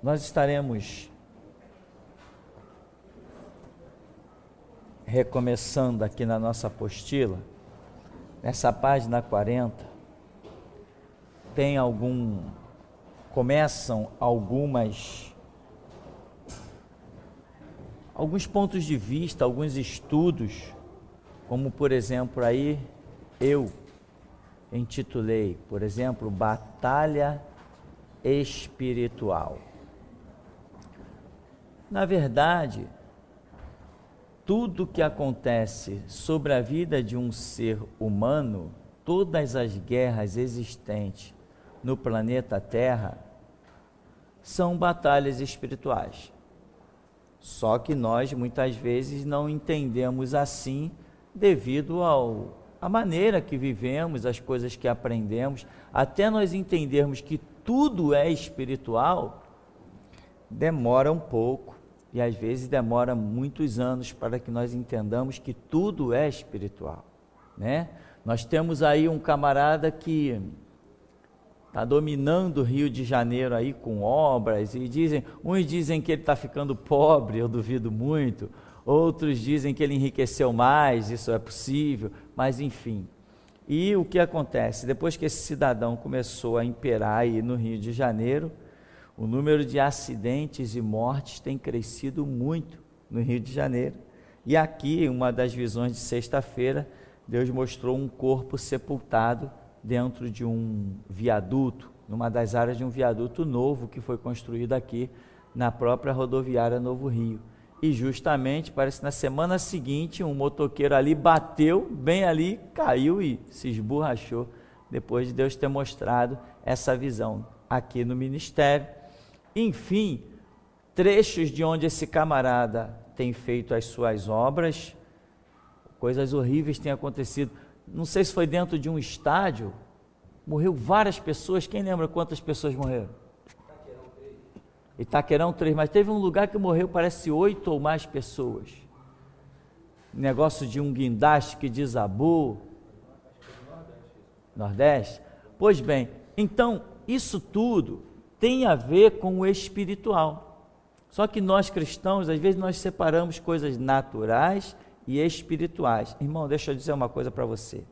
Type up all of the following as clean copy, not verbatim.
Nós estaremos recomeçando aqui na nossa apostila, nessa página 40, começam alguns pontos de vista, alguns estudos, como por exemplo aí eu intitulei, por exemplo, Batalha Espiritual. Na verdade, tudo que acontece sobre a vida de um ser humano, todas as guerras existentes no planeta Terra, são batalhas espirituais. Só que nós muitas vezes não entendemos assim, devido à maneira que vivemos, as coisas que aprendemos. Até nós entendermos que tudo é espiritual, demora um pouco, e às vezes demora muitos anos para que nós entendamos que tudo é espiritual, né? Nós temos aí um camarada que está dominando o Rio de Janeiro aí com obras, e uns dizem que ele está ficando pobre, eu duvido muito, outros dizem que ele enriqueceu mais, isso é possível, mas enfim. E o que acontece? Depois que esse cidadão começou a imperar aí no Rio de Janeiro, o número de acidentes e mortes tem crescido muito no Rio de Janeiro. E aqui, uma das visões de sexta-feira, Deus mostrou um corpo sepultado dentro de um viaduto, numa das áreas de um viaduto novo que foi construído aqui na própria rodoviária Novo Rio. E justamente, parece que na semana seguinte, um motoqueiro ali bateu, bem ali, caiu e se esborrachou, depois de Deus ter mostrado essa visão aqui no ministério. Enfim, trechos de onde esse camarada tem feito as suas obras, coisas horríveis têm acontecido. Não sei se foi dentro de um estádio, morreu várias pessoas. Quem lembra quantas pessoas morreram? Itaquerão 3, mas teve um lugar que morreu, parece 8 ou mais pessoas. Negócio de um guindaste que desabou. Nordeste? Pois bem, então isso tudo tem a ver com o espiritual. Só que nós cristãos, às vezes nós separamos coisas naturais e espirituais. Irmão, deixa eu dizer uma coisa para você.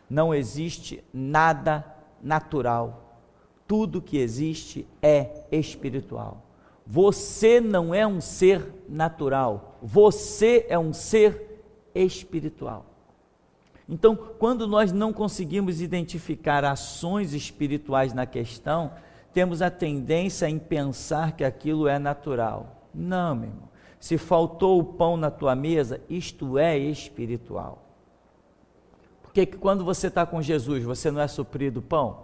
Não existe nada natural. Tudo que existe é espiritual. Você não é um ser natural. Você é um ser espiritual. Então, quando nós não conseguimos identificar ações espirituais na questão, temos a tendência em pensar que aquilo é natural. Não, meu irmão. Se faltou o pão na tua mesa, isto é espiritual. Porque quando você está com Jesus, você não é suprido pão?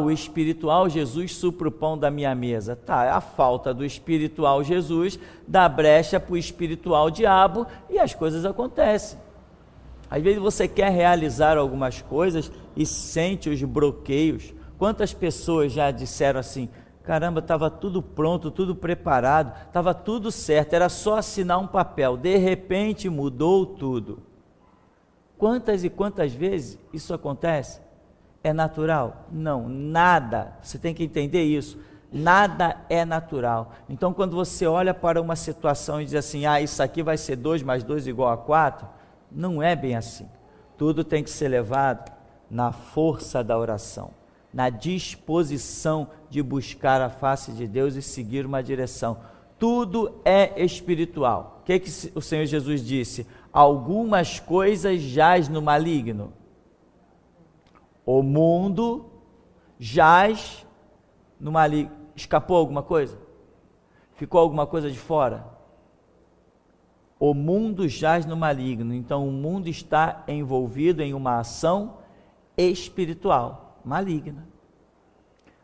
O espiritual Jesus supre o pão da minha mesa. Tá, a falta do espiritual Jesus dá brecha para o espiritual diabo e as coisas acontecem. Às vezes você quer realizar algumas coisas e sente os bloqueios. Quantas pessoas já disseram assim: caramba, estava tudo pronto, tudo preparado, estava tudo certo, era só assinar um papel, de repente mudou tudo. Quantas e quantas vezes isso acontece? É natural? Não, nada, você tem que entender isso, nada é natural. Então quando você olha para uma situação e diz assim, isso aqui vai ser 2 mais 2 igual a 4, não é bem assim. Tudo tem que ser levado na força da oração, na disposição de buscar a face de Deus e seguir uma direção. Tudo é espiritual. O que o Senhor Jesus disse? Algumas coisas jaz no maligno. O mundo jaz no maligno. Escapou alguma coisa? Ficou alguma coisa de fora? O mundo jaz no maligno. Então o mundo está envolvido em uma ação espiritual maligna.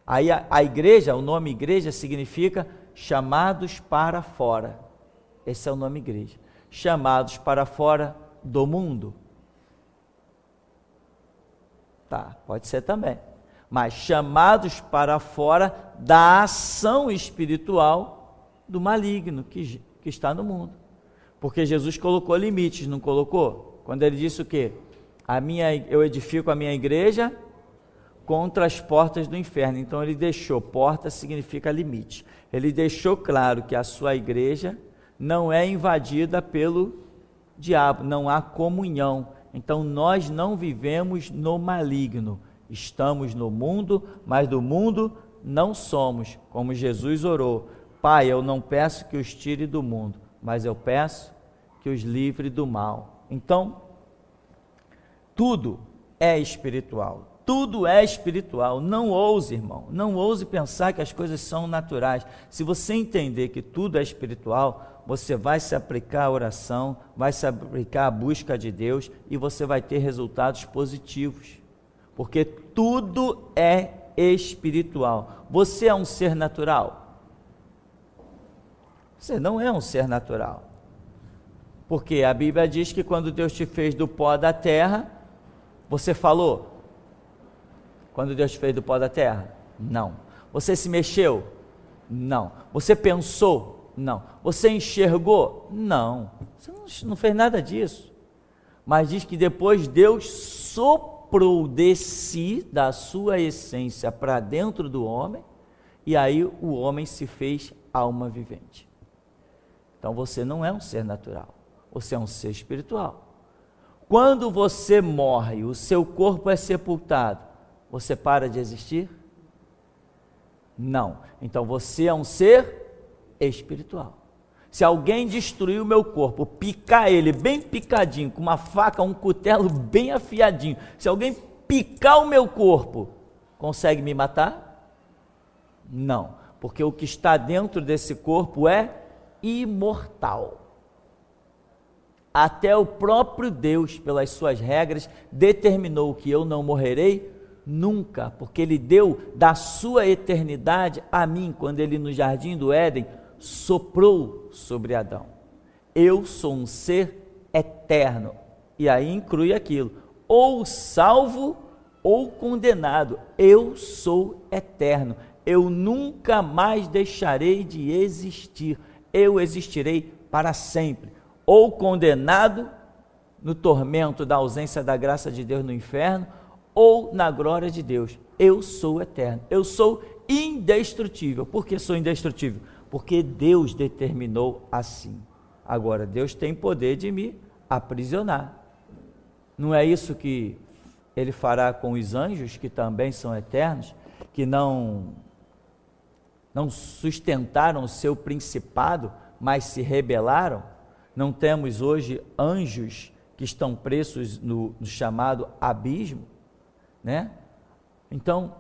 Aí a igreja, o nome igreja significa chamados para fora. Esse é o nome igreja. Chamados para fora do mundo. Tá, pode ser também. Mas chamados para fora da ação espiritual do maligno que está no mundo. Porque Jesus colocou limites, não colocou? Quando ele disse o quê? Eu edifico a minha igreja contra as portas do inferno. Então ele deixou, porta significa limite. Ele deixou claro que a sua igreja não é invadida pelo diabo, não há comunhão. Então nós não vivemos no maligno. Estamos no mundo, mas do mundo não somos, como Jesus orou. Pai, eu não peço que os tire do mundo, mas eu peço que os livre do mal. Então, tudo é espiritual. Tudo é espiritual. Não ouse, irmão, não ouse pensar que as coisas são naturais. Se você entender que tudo é espiritual, você vai se aplicar à oração, vai se aplicar à busca de Deus e você vai ter resultados positivos. Porque tudo é espiritual. Você é um ser natural? Você não é um ser natural. Porque a Bíblia diz que quando Deus te fez do pó da terra, você falou? Quando Deus te fez do pó da terra? Não. Você se mexeu? Não. Você pensou? Não. Você enxergou? Não. Você não fez nada disso. Mas diz que depois Deus soprou de si, da sua essência, para dentro do homem, e aí o homem se fez alma vivente. Então você não é um ser natural, você é um ser espiritual. Quando você morre, o seu corpo é sepultado, você para de existir? Não. Então você é um ser espiritual. Se alguém destruir o meu corpo, picar ele bem picadinho, com uma faca, um cutelo bem afiadinho, se alguém picar o meu corpo, consegue me matar? Não, porque o que está dentro desse corpo é imortal. Até o próprio Deus, pelas suas regras, determinou que eu não morrerei nunca, porque Ele deu da sua eternidade a mim, quando Ele no jardim do Éden soprou sobre Adão. Eu sou um ser eterno, e aí inclui aquilo, ou salvo ou condenado. Eu sou eterno, eu nunca mais deixarei de existir, eu existirei para sempre, ou condenado no tormento da ausência da graça de Deus no inferno, ou na glória de Deus. Eu sou eterno, eu sou indestrutível. Por que sou indestrutível? Porque Deus determinou assim. Agora, Deus tem poder de me aprisionar. Não é isso que Ele fará com os anjos, que também são eternos, que não sustentaram o seu principado, mas se rebelaram? Não temos hoje anjos que estão presos no chamado abismo, né? Então,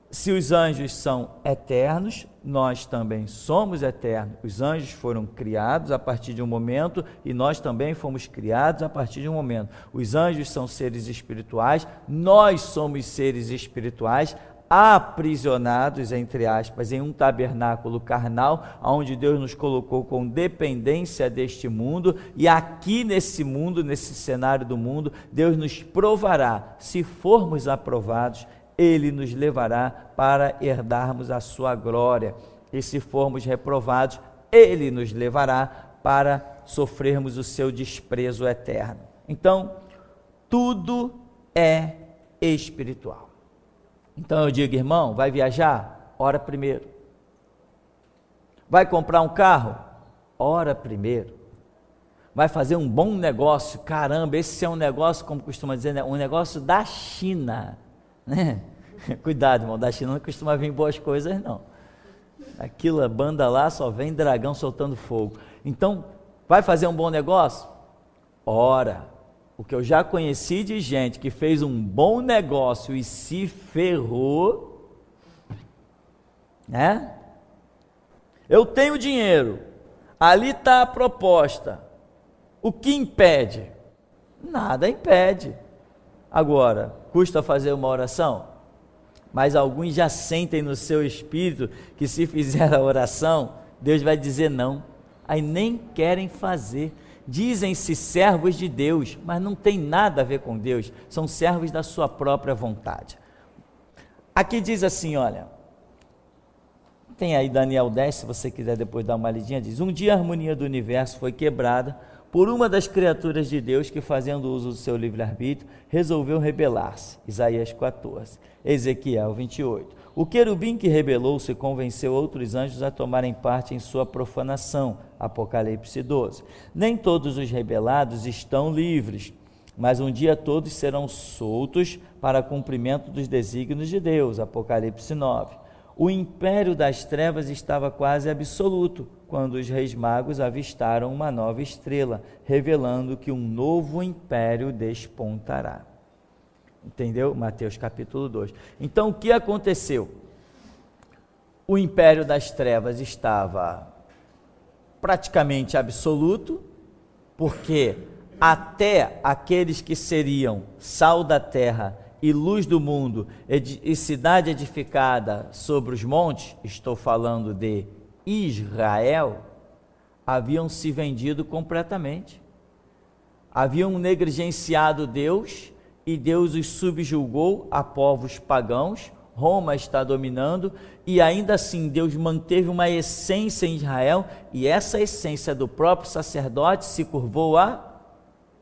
se os anjos são eternos, nós também somos eternos. Os anjos foram criados a partir de um momento e nós também fomos criados a partir de um momento. Os anjos são seres espirituais, nós somos seres espirituais, aprisionados, entre aspas, em um tabernáculo carnal, onde Deus nos colocou com dependência deste mundo, e aqui nesse mundo, nesse cenário do mundo, Deus nos provará. Se formos aprovados, Ele nos levará para herdarmos a sua glória, e se formos reprovados, Ele nos levará para sofrermos o seu desprezo eterno. Então, tudo é espiritual. Então eu digo, irmão, vai viajar? Ora primeiro. Vai comprar um carro? Ora primeiro. Vai fazer um bom negócio? Caramba, esse é um negócio, como costuma dizer, né? Um negócio da China, né? Cuidado, irmão, da China não costuma vir boas coisas, não. Aquilo, a banda lá, só vem dragão soltando fogo. Então, vai fazer um bom negócio? Ora. O que eu já conheci de gente que fez um bom negócio e se ferrou, né? Eu tenho dinheiro, ali está a proposta, o que impede? Nada impede. Agora, custa fazer uma oração? Mas alguns já sentem no seu espírito que se fizer a oração, Deus vai dizer não, aí nem querem fazer. Dizem-se servos de Deus, mas não tem nada a ver com Deus, são servos da sua própria vontade. Aqui diz assim, olha, tem aí Daniel 10, se você quiser depois dar uma lidinha, diz, um dia a harmonia do universo foi quebrada por uma das criaturas de Deus que, fazendo uso do seu livre-arbítrio, resolveu rebelar-se. Isaías 14. Ezequiel 28. O querubim que rebelou-se convenceu outros anjos a tomarem parte em sua profanação. Apocalipse 12. Nem todos os rebelados estão livres, mas um dia todos serão soltos para cumprimento dos desígnios de Deus. Apocalipse 9. O império das trevas estava quase absoluto, quando os reis magos avistaram uma nova estrela, revelando que um novo império despontará. Entendeu? Mateus capítulo 2. Então, o que aconteceu? O império das trevas estava praticamente absoluto, porque até aqueles que seriam sal da terra e luz do mundo e cidade edificada sobre os montes, estou falando de Israel, haviam se vendido completamente. Haviam negligenciado Deus, e Deus os subjugou a povos pagãos. Roma está dominando, e ainda assim Deus manteve uma essência em Israel, e essa essência do próprio sacerdote se curvou a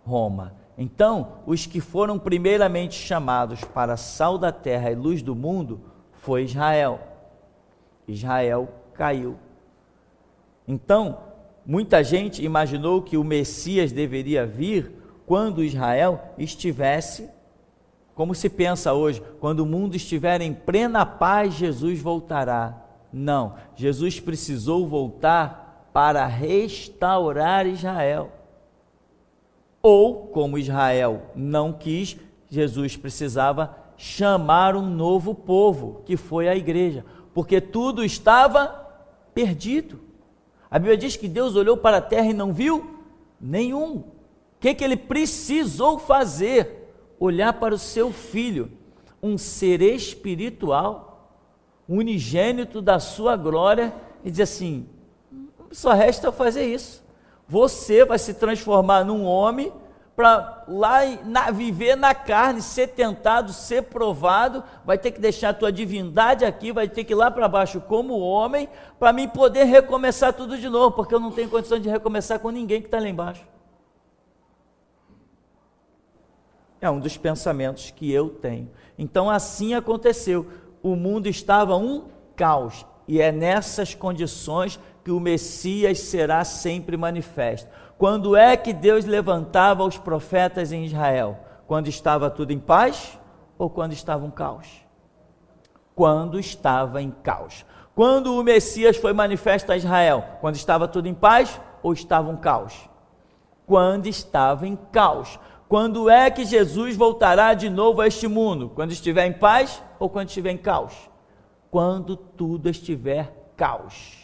Roma. Então, os que foram primeiramente chamados para sal da terra e luz do mundo foi Israel. Israel caiu. Então, muita gente imaginou que o Messias deveria vir quando Israel estivesse, como se pensa hoje, quando o mundo estiver em plena paz, Jesus voltará. Não, Jesus precisou voltar para restaurar Israel. Ou, como Israel não quis, Jesus precisava chamar um novo povo, que foi a igreja, porque tudo estava perdido. A Bíblia diz que Deus olhou para a terra e não viu nenhum. O que ele precisou fazer? Olhar para o seu filho, um ser espiritual, unigênito da sua glória, e dizer assim: só resta fazer isso. Você vai se transformar num homem para lá viver na carne, ser tentado, ser provado, vai ter que deixar a tua divindade aqui, vai ter que ir lá para baixo como homem, para mim poder recomeçar tudo de novo, porque eu não tenho condição de recomeçar com ninguém que está lá embaixo. É um dos pensamentos que eu tenho. Então assim aconteceu. O mundo estava um caos, e é nessas condições que o Messias será sempre manifesto. Quando é que Deus levantava os profetas em Israel? Quando estava tudo em paz ou quando estava um caos? Quando estava em caos. Quando o Messias foi manifesto a Israel? Quando estava tudo em paz ou estava um caos? Quando estava em caos. Quando é que Jesus voltará de novo a este mundo? Quando estiver em paz ou quando estiver em caos? Quando tudo estiver caos.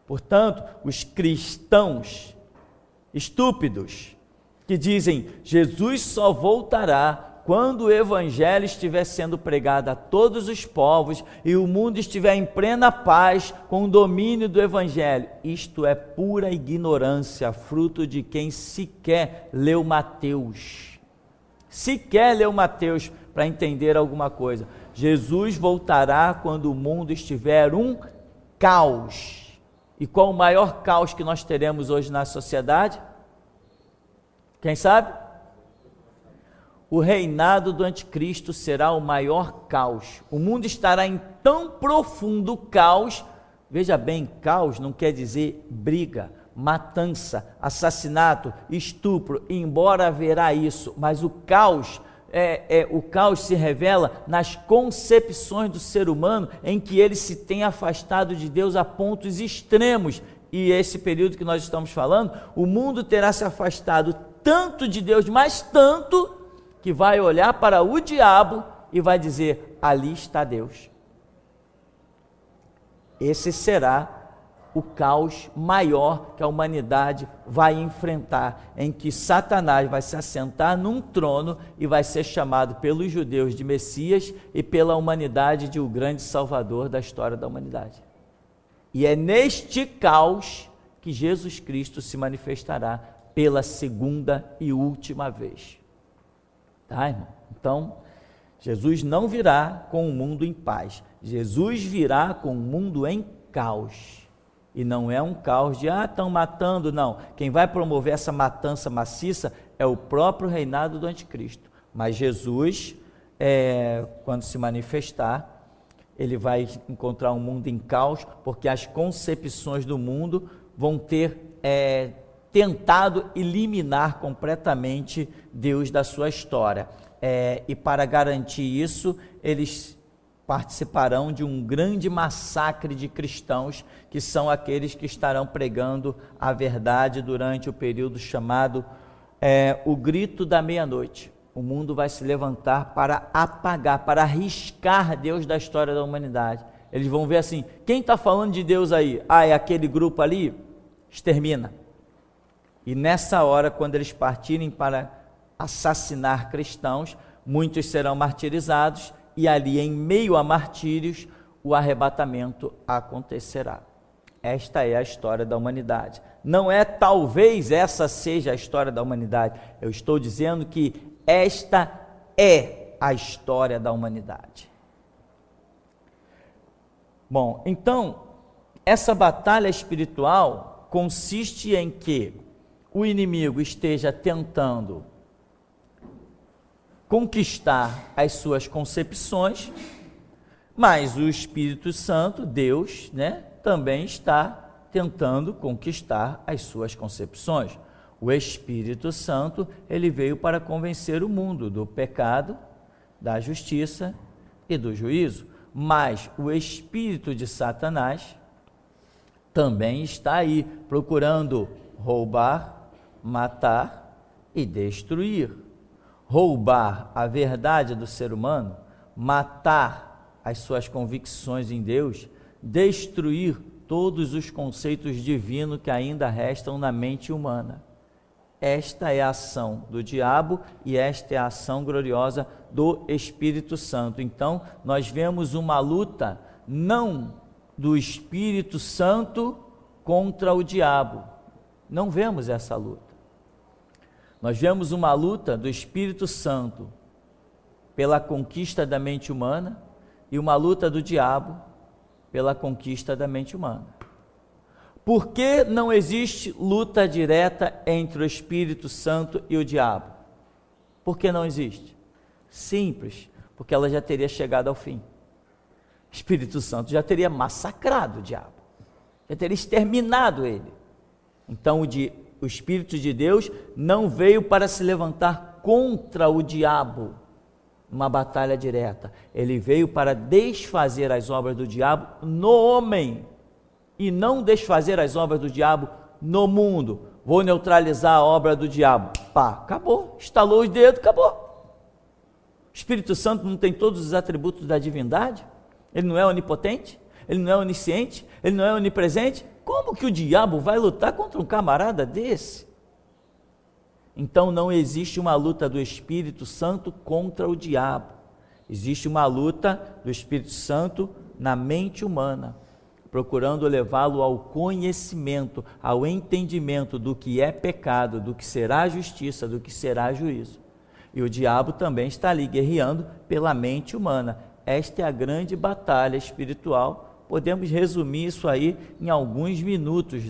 Portanto, os cristãos estúpidos que dizem Jesus só voltará quando o evangelho estiver sendo pregado a todos os povos e o mundo estiver em plena paz com o domínio do evangelho, isto é pura ignorância, fruto de quem sequer leu Mateus. Sequer leu Mateus para entender alguma coisa. Jesus voltará quando o mundo estiver um caos. E qual o maior caos que nós teremos hoje na sociedade? Quem sabe? O reinado do anticristo será o maior caos. O mundo estará em tão profundo caos. Veja bem, caos não quer dizer briga, matança, assassinato, estupro, embora haverá isso, mas o caos se revela nas concepções do ser humano, em que ele se tem afastado de Deus a pontos extremos. E esse período que nós estamos falando, o mundo terá se afastado tanto de Deus, mas tanto, que vai olhar para o diabo e vai dizer: ali está Deus. Esse será o caos maior que a humanidade vai enfrentar, em que Satanás vai se assentar num trono e vai ser chamado pelos judeus de Messias e pela humanidade de o grande Salvador da história da humanidade. E é neste caos que Jesus Cristo se manifestará pela segunda e última vez. Tá, irmão? Então, Jesus não virá com o mundo em paz. Jesus virá com o mundo em caos. E não é um caos de, estão matando, não. Quem vai promover essa matança maciça é o próprio reinado do anticristo. Mas Jesus, quando se manifestar, ele vai encontrar um mundo em caos, porque as concepções do mundo vão ter tentado eliminar completamente Deus da sua história. E para garantir isso, eles participarão de um grande massacre de cristãos, que são aqueles que estarão pregando a verdade durante o período chamado o grito da meia-noite. O mundo vai se levantar para apagar, para riscar Deus da história da humanidade. Eles vão ver assim, quem está falando de Deus aí? É aquele grupo ali? Extermina. E nessa hora, quando eles partirem para assassinar cristãos, muitos serão martirizados, e ali, em meio a martírios, o arrebatamento acontecerá. Esta é a história da humanidade. Não é talvez essa seja a história da humanidade. Eu estou dizendo que esta é a história da humanidade. Bom, então, essa batalha espiritual consiste em que o inimigo esteja tentando conquistar as suas concepções, mas o Espírito Santo, Deus, também está tentando conquistar as suas concepções. O Espírito Santo, ele veio para convencer o mundo do pecado, da justiça e do juízo, mas o espírito de Satanás também está aí procurando roubar, matar e destruir. Roubar a verdade do ser humano, matar as suas convicções em Deus, destruir todos os conceitos divinos que ainda restam na mente humana. Esta é a ação do diabo e esta é a ação gloriosa do Espírito Santo. Então, nós vemos uma luta não do Espírito Santo contra o diabo. Não vemos essa luta. Nós vemos uma luta do Espírito Santo pela conquista da mente humana e uma luta do diabo pela conquista da mente humana. Por que não existe luta direta entre o Espírito Santo e o diabo? Por que não existe? Simples, porque ela já teria chegado ao fim. O Espírito Santo já teria massacrado o diabo, já teria exterminado ele. Então o Espírito de Deus não veio para se levantar contra o diabo, numa batalha direta. Ele veio para desfazer as obras do diabo no homem, e não desfazer as obras do diabo no mundo. Vou neutralizar a obra do diabo. Acabou, estalou os dedos, acabou. O Espírito Santo não tem todos os atributos da divindade? Ele não é onipotente? Ele não é onisciente? Ele não é onipresente? Como que o diabo vai lutar contra um camarada desse? Então não existe uma luta do Espírito Santo contra o diabo. Existe uma luta do Espírito Santo na mente humana, procurando levá-lo ao conhecimento, ao entendimento do que é pecado, do que será justiça, do que será juízo. E o diabo também está ali guerreando pela mente humana. Esta é a grande batalha espiritual. Podemos resumir isso aí em alguns minutos,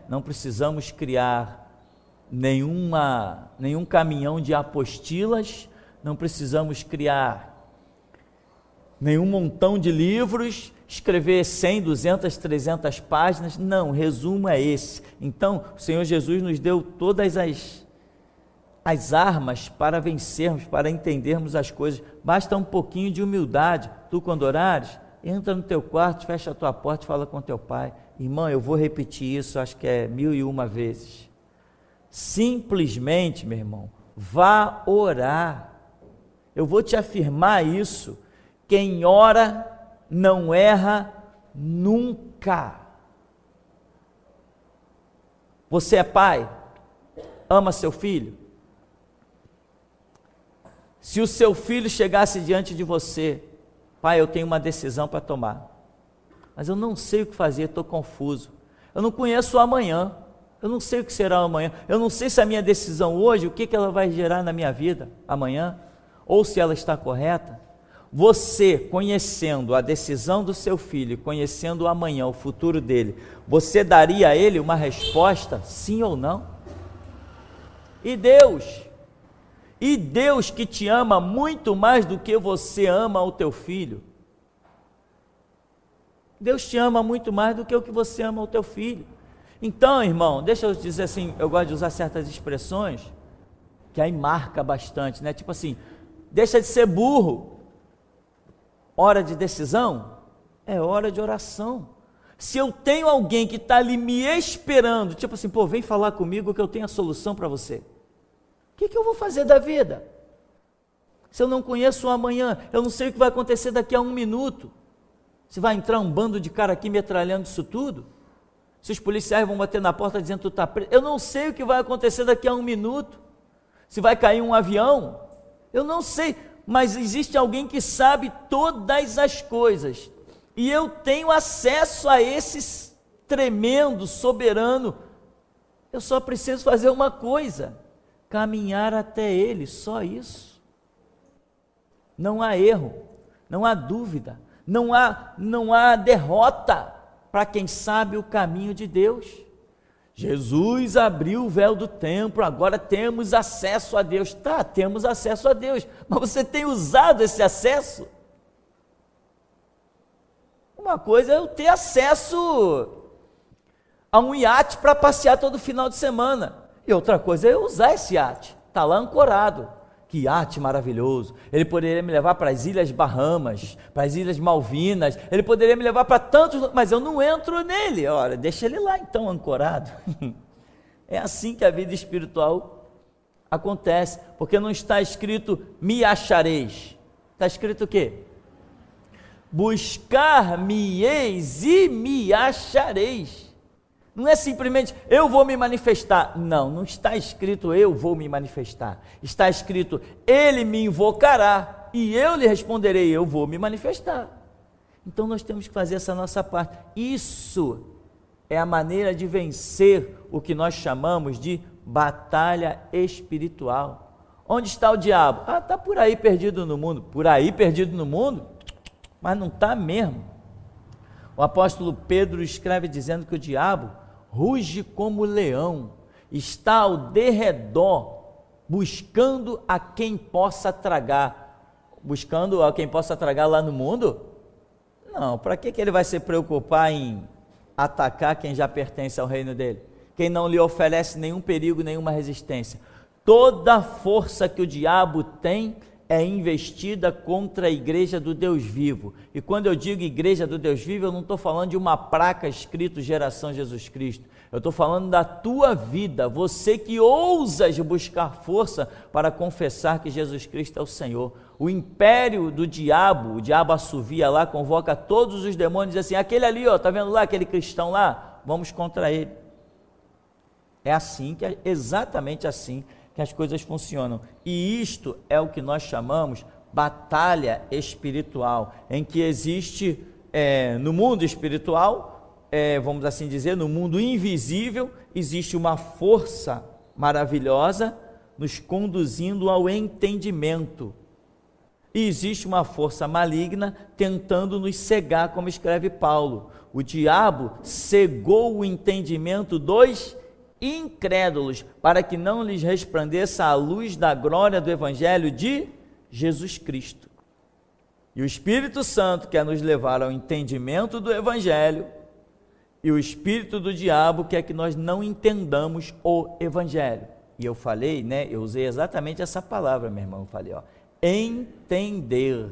Não precisamos criar nenhum caminhão de apostilas, não precisamos criar nenhum montão de livros, escrever 100, 200, 300 páginas. Não, o resumo é esse. Então, o Senhor Jesus nos deu todas as armas para vencermos, para entendermos as coisas. Basta um pouquinho de humildade. Tu, quando orares, entra no teu quarto, fecha a tua porta e fala com teu pai. Irmão, eu vou repetir isso, acho que é 1001 vezes. Simplesmente, meu irmão, vá orar. Eu vou te afirmar isso. Quem ora não erra nunca. Você é pai? Ama seu filho? Se o seu filho chegasse diante de você, pai, eu tenho uma decisão para tomar, mas eu não sei o que fazer, estou confuso, eu não conheço o amanhã, eu não sei o que será amanhã, eu não sei se a minha decisão hoje, o que ela vai gerar na minha vida amanhã, ou se ela está correta. Você, conhecendo a decisão do seu filho, conhecendo o amanhã, o futuro dele, você daria a ele uma resposta, sim ou não? E Deus que te ama muito mais do que você ama o teu filho. Deus te ama muito mais do que o que você ama o teu filho. Então, irmão, deixa eu dizer assim, eu gosto de usar certas expressões, que aí marca bastante, né? Tipo assim, deixa de ser burro. Hora de decisão é hora de oração. Se eu tenho alguém que está ali me esperando, tipo assim, pô, vem falar comigo que eu tenho a solução para você. O que eu vou fazer da vida? Se eu não conheço o amanhã, eu não sei o que vai acontecer daqui a 1 minuto. Se vai entrar um bando de cara aqui metralhando isso tudo? Se os policiais vão bater na porta dizendo que tu está preso? Eu não sei o que vai acontecer daqui a 1 minuto. Se vai cair um avião? Eu não sei. Mas existe alguém que sabe todas as coisas, e eu tenho acesso a esse tremendo soberano. Eu só preciso fazer uma coisa: caminhar até ele, só isso. Não há erro, não há dúvida, não há derrota para quem sabe o caminho de Deus. Jesus abriu o véu do templo, agora temos acesso a Deus. Tá, temos acesso a Deus, mas você tem usado esse acesso? Uma coisa é eu ter acesso a um iate para passear todo final de semana, e outra coisa é eu usar esse iate, está lá ancorado. Que iate maravilhoso, ele poderia me levar para as Ilhas Bahamas, para as Ilhas Malvinas, ele poderia me levar para tantos, mas eu não entro nele. Olha, deixa ele lá então ancorado. É assim que a vida espiritual acontece, porque não está escrito me achareis, está escrito o quê? Buscar-me-eis e me achareis. Não é simplesmente eu vou me manifestar. Não, não está escrito eu vou me manifestar. Está escrito ele me invocará e eu lhe responderei, eu vou me manifestar. Então nós temos que fazer essa nossa parte. Isso é a maneira de vencer o que nós chamamos de batalha espiritual. Onde está o diabo? Ah, está por aí perdido no mundo. Por aí perdido no mundo? Mas não está mesmo. O apóstolo Pedro escreve dizendo que o diabo ruge como leão, está ao derredor, buscando a quem possa tragar. Buscando a quem possa tragar lá no mundo? Não, para que ele vai se preocupar em atacar quem já pertence ao reino dele? Quem não lhe oferece nenhum perigo, nenhuma resistência. Toda a força que o diabo tem é investida contra a igreja do Deus vivo. E quando eu digo igreja do Deus vivo, eu não estou falando de uma placa escrito geração Jesus Cristo. Eu estou falando da tua vida, você que ousas buscar força para confessar que Jesus Cristo é o Senhor. O império do diabo, o diabo assovia lá, convoca todos os demônios e diz assim, aquele ali, ó, tá vendo lá, aquele cristão lá? Vamos contra ele. É assim, exatamente assim que as coisas funcionam, e isto é o que nós chamamos batalha espiritual, em que existe no mundo espiritual, vamos assim dizer, no mundo invisível, existe uma força maravilhosa nos conduzindo ao entendimento, e existe uma força maligna tentando nos cegar, como escreve Paulo. O diabo cegou o entendimento dos incrédulos, para que não lhes resplandeça a luz da glória do Evangelho de Jesus Cristo. E o Espírito Santo quer nos levar ao entendimento do Evangelho, e o espírito do diabo quer que nós não entendamos o Evangelho. E eu falei, eu usei exatamente essa palavra, meu irmão, eu falei, entender,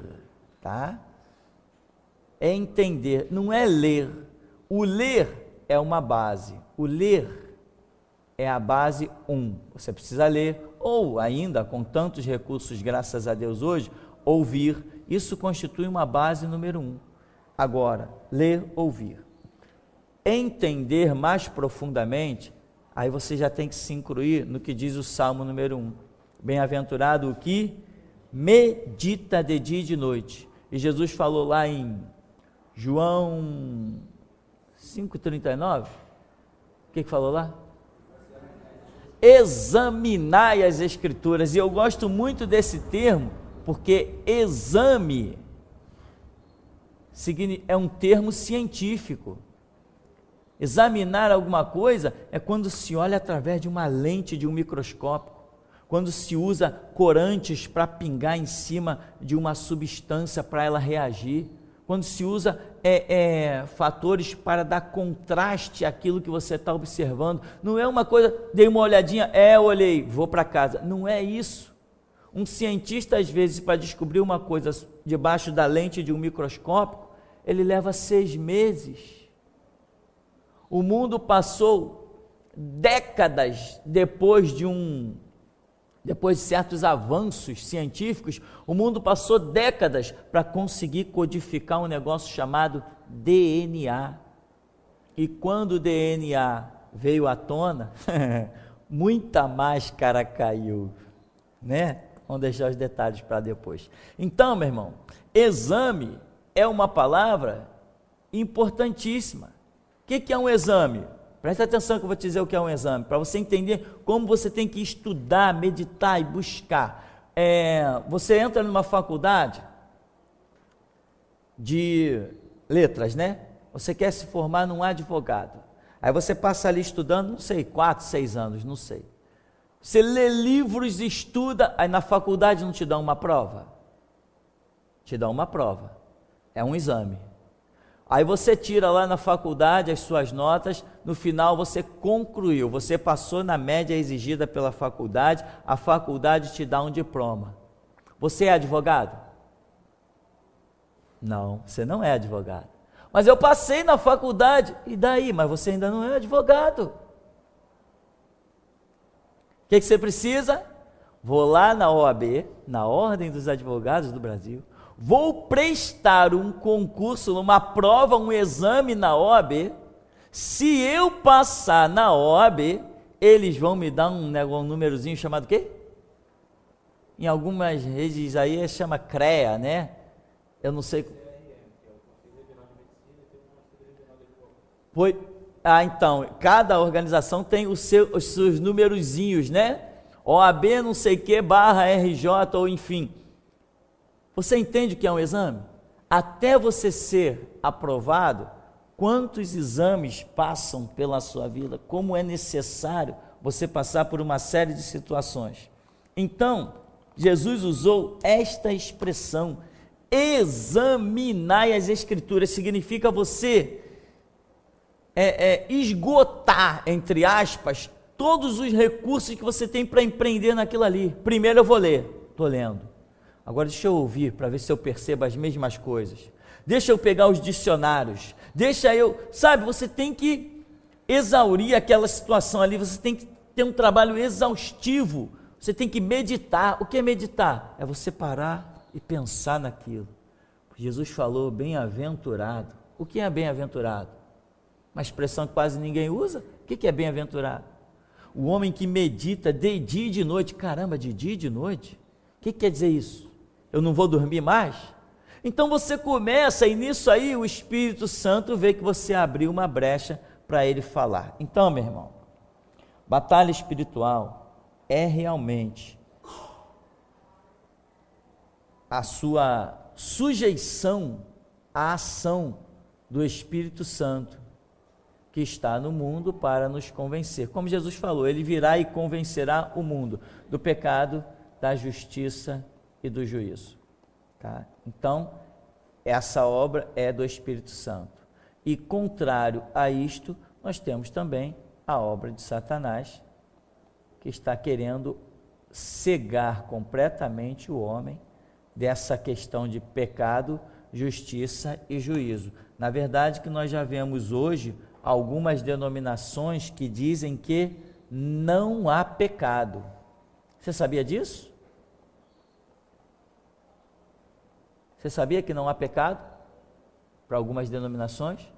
tá? Entender, não é ler. O ler é uma base, o ler é a base 1, você precisa ler, ou ainda, com tantos recursos, graças a Deus hoje, ouvir, isso constitui uma base número 1. Agora, ler, ouvir. Entender mais profundamente, aí você já tem que se incluir no que diz o Salmo número 1. Bem-aventurado o que medita de dia e de noite. E Jesus falou lá em João 5,39, o que falou lá? Examinai as Escrituras, e eu gosto muito desse termo, porque exame é um termo científico. Examinar alguma coisa é quando se olha através de uma lente de um microscópio, quando se usa corantes para pingar em cima de uma substância para ela reagir, quando se usa fatores para dar contraste àquilo que você está observando. Não é uma coisa, dei uma olhadinha, olhei, vou para casa. Não é isso. Um cientista, às vezes, para descobrir uma coisa debaixo da lente de um microscópio, ele leva 6 meses. O mundo passou décadas depois de certos avanços científicos, o mundo passou décadas para conseguir codificar um negócio chamado DNA. E quando o DNA veio à tona, muita máscara caiu, né? Vamos deixar os detalhes para depois. Então, meu irmão, exame é uma palavra importantíssima. O que é um exame? Presta atenção que eu vou te dizer o que é um exame, para você entender como você tem que estudar, meditar e buscar. Você entra numa faculdade de letras, né? Você quer se formar num advogado. Aí você passa ali estudando, não sei, 4, 6 anos, não sei. Você lê livros, estuda, aí na faculdade não te dá uma prova? Te dá uma prova. É um exame. Aí você tira lá na faculdade as suas notas, no final você concluiu, você passou na média exigida pela faculdade, a faculdade te dá um diploma. Você é advogado? Não, você não é advogado. Mas eu passei na faculdade, e daí? Mas você ainda não é advogado. O que você precisa? Vou lá na OAB, na Ordem dos Advogados do Brasil, vou prestar um concurso, uma prova, um exame na OAB. Se eu passar na OAB, eles vão me dar um númerozinho chamado o quê? Em algumas redes aí chama CREA, né? Eu não sei. Então, cada organização tem os seus numerozinhos, né? OAB não sei que, /RJ, ou enfim. Você entende o que é um exame? Até você ser aprovado, quantos exames passam pela sua vida? Como é necessário você passar por uma série de situações. Então, Jesus usou esta expressão, examinai as Escrituras, significa você esgotar, entre aspas, todos os recursos que você tem para empreender naquilo ali. Primeiro eu vou ler, estou lendo. Agora deixa eu ouvir, para ver se eu percebo as mesmas coisas. Deixa eu pegar os dicionários. Você tem que exaurir aquela situação ali, você tem que ter um trabalho exaustivo. Você tem que meditar. O que é meditar? É você parar e pensar naquilo. Jesus falou bem-aventurado. O que é bem-aventurado? Uma expressão que quase ninguém usa. O que é bem-aventurado? O homem que medita de dia e de noite. Caramba, de dia e de noite? O que quer dizer isso? Eu não vou dormir mais? Então você começa, e nisso aí o Espírito Santo vê que você abriu uma brecha para ele falar. Então, meu irmão, batalha espiritual é realmente a sua sujeição à ação do Espírito Santo que está no mundo para nos convencer. Como Jesus falou, ele virá e convencerá o mundo do pecado, da justiça e do juízo. Tá? Então, essa obra é do Espírito Santo. E contrário a isto, nós temos também a obra de Satanás, que está querendo cegar completamente o homem dessa questão de pecado, justiça e juízo. Na verdade, que nós já vemos hoje algumas denominações que dizem que não há pecado. Você sabia disso? Você sabia que não há pecado para algumas denominações?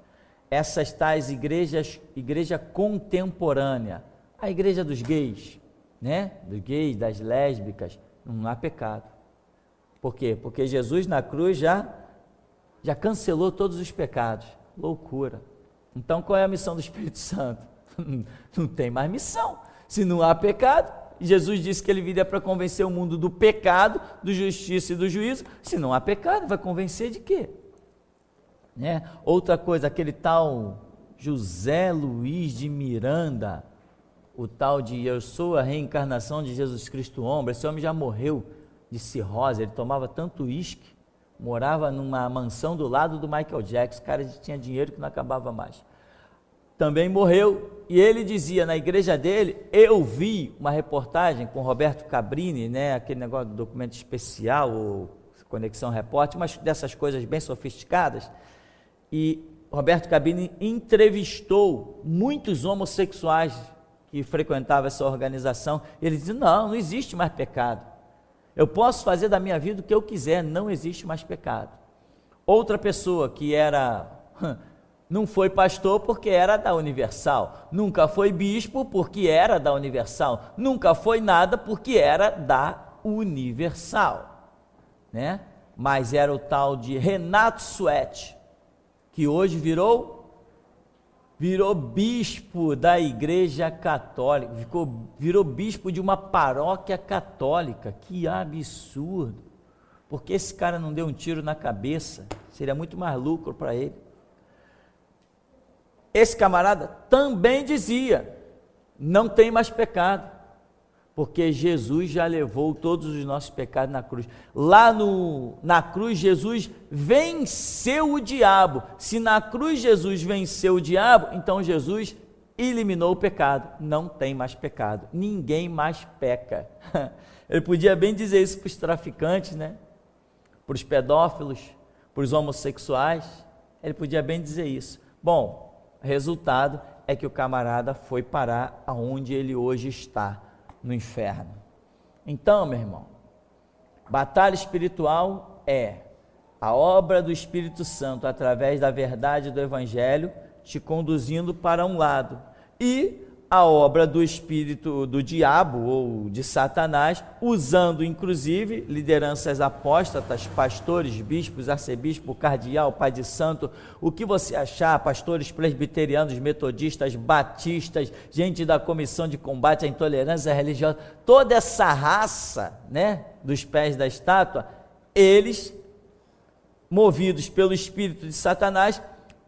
Essas tais igreja contemporânea, a igreja dos gays, né? Dos gays, das lésbicas, não há pecado. Por quê? Porque Jesus na cruz já cancelou todos os pecados. Loucura. Então qual é a missão do Espírito Santo? Não tem mais missão. Se não há pecado, Jesus disse que ele viria para convencer o mundo do pecado, do justiça e do juízo. Se não há pecado, vai convencer de quê? né? Outra coisa, aquele tal José Luiz de Miranda, o tal de eu sou a reencarnação de Jesus Cristo homem. Esse homem já morreu de cirrose, ele tomava tanto uísque, morava numa mansão do lado do Michael Jackson, o cara tinha dinheiro que não acabava mais. Também morreu, e ele dizia na igreja dele, eu vi uma reportagem com Roberto Cabrini, né, aquele negócio do documento especial, ou Conexão Repórter, mas dessas coisas bem sofisticadas, e Roberto Cabrini entrevistou muitos homossexuais que frequentavam essa organização. Ele dizia, não existe mais pecado, eu posso fazer da minha vida o que eu quiser, não existe mais pecado. Outra pessoa que não foi pastor porque era da Universal, nunca foi bispo porque era da Universal, nunca foi nada porque era da Universal, né? Mas era o tal de Renato Suete, que hoje virou bispo da Igreja Católica, virou bispo de uma paróquia católica. Que absurdo! Porque esse cara não deu um tiro na cabeça? Seria muito mais lucro para ele. Esse camarada também dizia, não tem mais pecado, porque Jesus já levou todos os nossos pecados na cruz. Lá na cruz, Jesus venceu o diabo. Se na cruz Jesus venceu o diabo, então Jesus eliminou o pecado. Não tem mais pecado. Ninguém mais peca. Ele podia bem dizer isso para os traficantes, né? Para os pedófilos, para os homossexuais. Ele podia bem dizer isso. Bom, resultado é que o camarada foi parar aonde ele hoje está, no inferno. Então, meu irmão, batalha espiritual é a obra do Espírito Santo através da verdade do Evangelho te conduzindo para um lado, e a obra do espírito do diabo ou de Satanás, usando inclusive lideranças apóstatas, pastores, bispos, arcebispo, cardeal, pai de santo, o que você achar, pastores presbiterianos, metodistas, batistas, gente da comissão de combate à intolerância religiosa, toda essa raça, né, dos pés da estátua, eles, movidos pelo espírito de Satanás,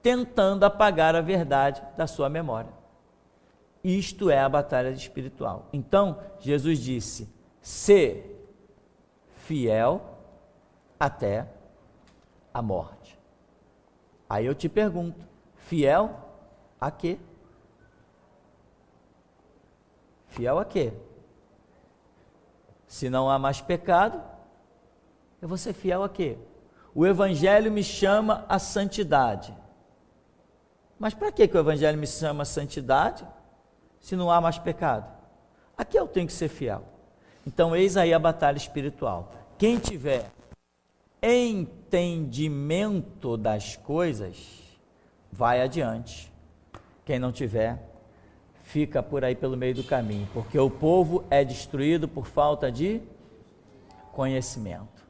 tentando apagar a verdade da sua memória. Isto é a batalha espiritual. Então, Jesus disse, ser fiel até a morte. Aí eu te pergunto, fiel a quê? Fiel a quê? Se não há mais pecado, eu vou ser fiel a quê? O Evangelho me chama a santidade. Mas para que o Evangelho me chama a santidade? Se não há mais pecado, aqui eu tenho que ser fiel. Então eis aí a batalha espiritual. Quem tiver entendimento das coisas, vai adiante. Quem não tiver, fica por aí pelo meio do caminho, porque o povo é destruído por falta de conhecimento.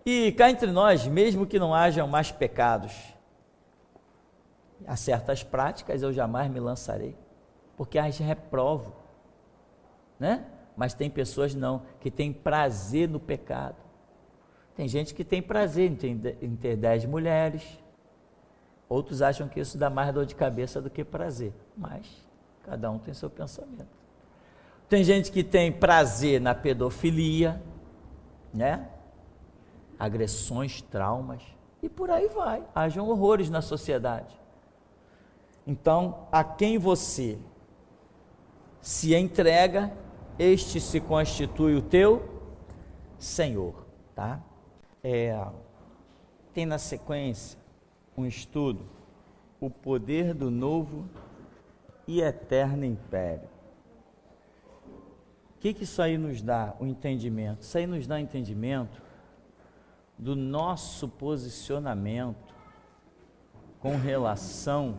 E cá entre nós, mesmo que não hajam mais pecados, há certas práticas eu jamais me lançarei, porque as reprovo, né? Mas tem pessoas não, que têm prazer no pecado. Tem gente que tem prazer em ter 10 mulheres, outros acham que isso dá mais dor de cabeça do que prazer, mas cada um tem seu pensamento. Tem gente que tem prazer na pedofilia, né? Agressões, traumas, e por aí vai, hajam horrores na sociedade. Então, a quem você se entrega, este se constitui o teu Senhor, tá? Tem na sequência um estudo, o poder do novo e eterno império. O que isso aí nos dá? O entendimento. Isso aí nos dá entendimento do nosso posicionamento com relação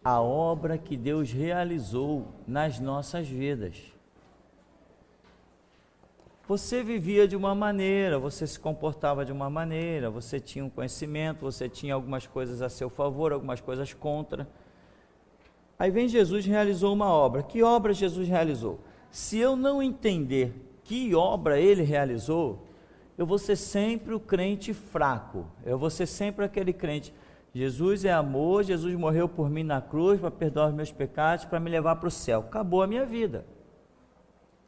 a obra que Deus realizou nas nossas vidas. Você vivia de uma maneira, você se comportava de uma maneira, você tinha um conhecimento, você tinha algumas coisas a seu favor, algumas coisas contra. Aí vem Jesus e realizou uma obra. Que obra Jesus realizou? Se eu não entender que obra ele realizou, eu vou ser sempre o crente fraco, eu vou ser sempre aquele crente. Jesus é amor, Jesus morreu por mim na cruz para perdoar os meus pecados, para me levar para o céu. Acabou a minha vida.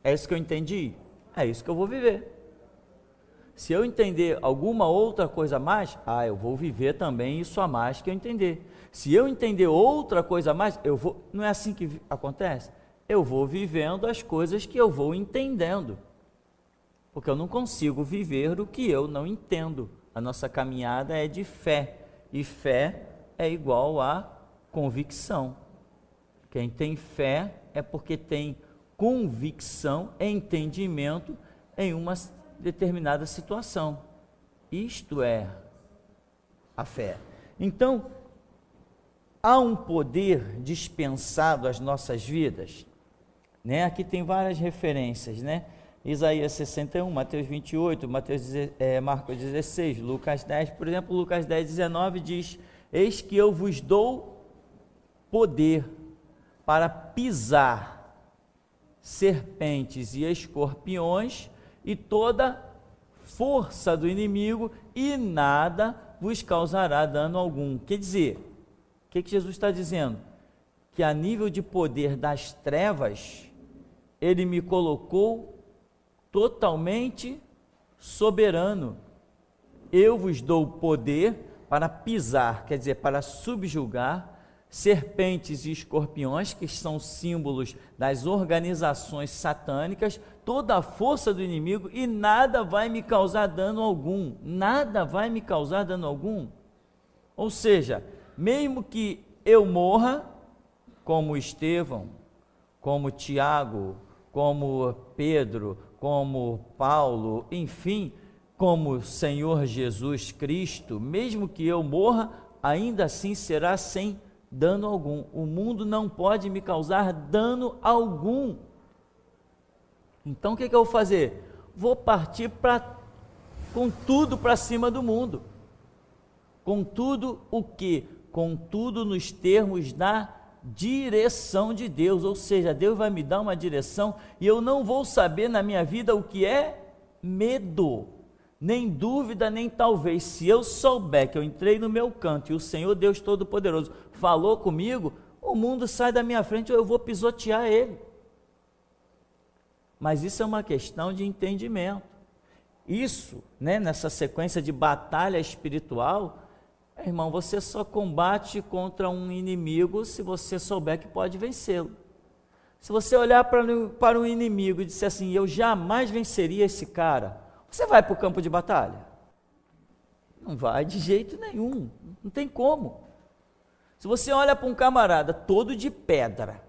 É isso que eu entendi? É isso que eu vou viver. Se eu entender alguma outra coisa a mais, eu vou viver também isso a mais que eu entender. Se eu entender outra coisa a mais, eu vou... Não é assim que acontece? Eu vou vivendo as coisas que eu vou entendendo. Porque eu não consigo viver o que eu não entendo. A nossa caminhada é de fé. E fé é igual a convicção. Quem tem fé é porque tem convicção, entendimento em uma determinada situação. Isto é a fé. Então, há um poder dispensado às nossas vidas, né? Aqui tem várias referências, né? Isaías 61, Mateus 28, Marcos 16, Lucas 10, por exemplo, Lucas 10, 19 diz: eis que eu vos dou poder para pisar serpentes e escorpiões e toda força do inimigo, e nada vos causará dano algum. Quer dizer, o que Jesus está dizendo? Que a nível de poder das trevas, ele me colocou totalmente soberano. Eu vos dou poder para pisar, quer dizer, para subjugar serpentes e escorpiões, que são símbolos das organizações satânicas, toda a força do inimigo, e nada vai me causar dano algum. Nada vai me causar dano algum. Ou seja, mesmo que eu morra, como Estevão, como Tiago, como Pedro, como Paulo, enfim, como Senhor Jesus Cristo, mesmo que eu morra, ainda assim será sem dano algum. O mundo não pode me causar dano algum. Então o que eu vou fazer? Vou partir com tudo para cima do mundo. Com tudo o quê? Com tudo nos termos da direção de Deus, ou seja, Deus vai me dar uma direção e eu não vou saber na minha vida o que é medo, nem dúvida, nem talvez. Se eu souber que eu entrei no meu canto e o Senhor Deus Todo-Poderoso falou comigo, o mundo sai da minha frente ou eu vou pisotear ele. Mas isso é uma questão de entendimento. Isso, né, nessa sequência de batalha espiritual, irmão, você só combate contra um inimigo se você souber que pode vencê-lo. Se você olhar para um inimigo e disser assim, eu jamais venceria esse cara, você vai para o campo de batalha? Não vai de jeito nenhum, não tem como. Se você olha para um camarada todo de pedra,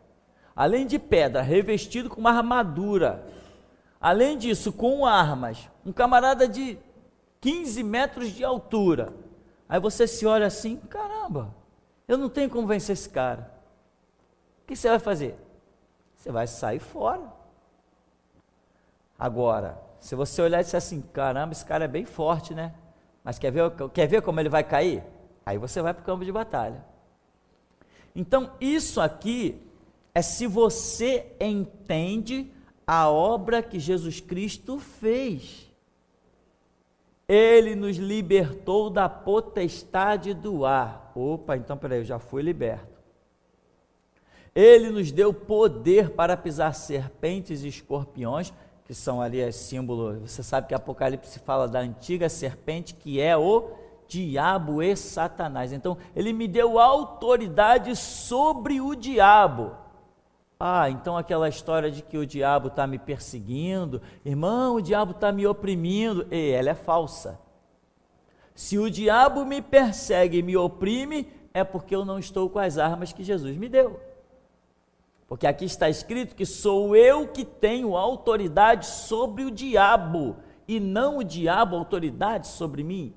além de pedra, revestido com uma armadura, além disso, com armas, um camarada de 15 metros de altura, aí você se olha assim, caramba, eu não tenho como vencer esse cara. O que você vai fazer? Você vai sair fora. Agora, se você olhar e disser assim, caramba, esse cara é bem forte, né? Mas quer ver como ele vai cair? Aí você vai para o campo de batalha. Então, isso aqui é se você entende a obra que Jesus Cristo fez. Ele nos libertou da potestade do ar. Opa, então peraí, eu já fui liberto. Ele nos deu poder para pisar serpentes e escorpiões, que são ali símbolos. Você sabe que Apocalipse fala da antiga serpente, que é o diabo e Satanás. Então, ele me deu autoridade sobre o diabo. Então aquela história de que o diabo está me perseguindo, irmão, o diabo está me oprimindo, ela é falsa. Se o diabo me persegue e me oprime, é porque eu não estou com as armas que Jesus me deu. Porque aqui está escrito que sou eu que tenho autoridade sobre o diabo, e não o diabo autoridade sobre mim.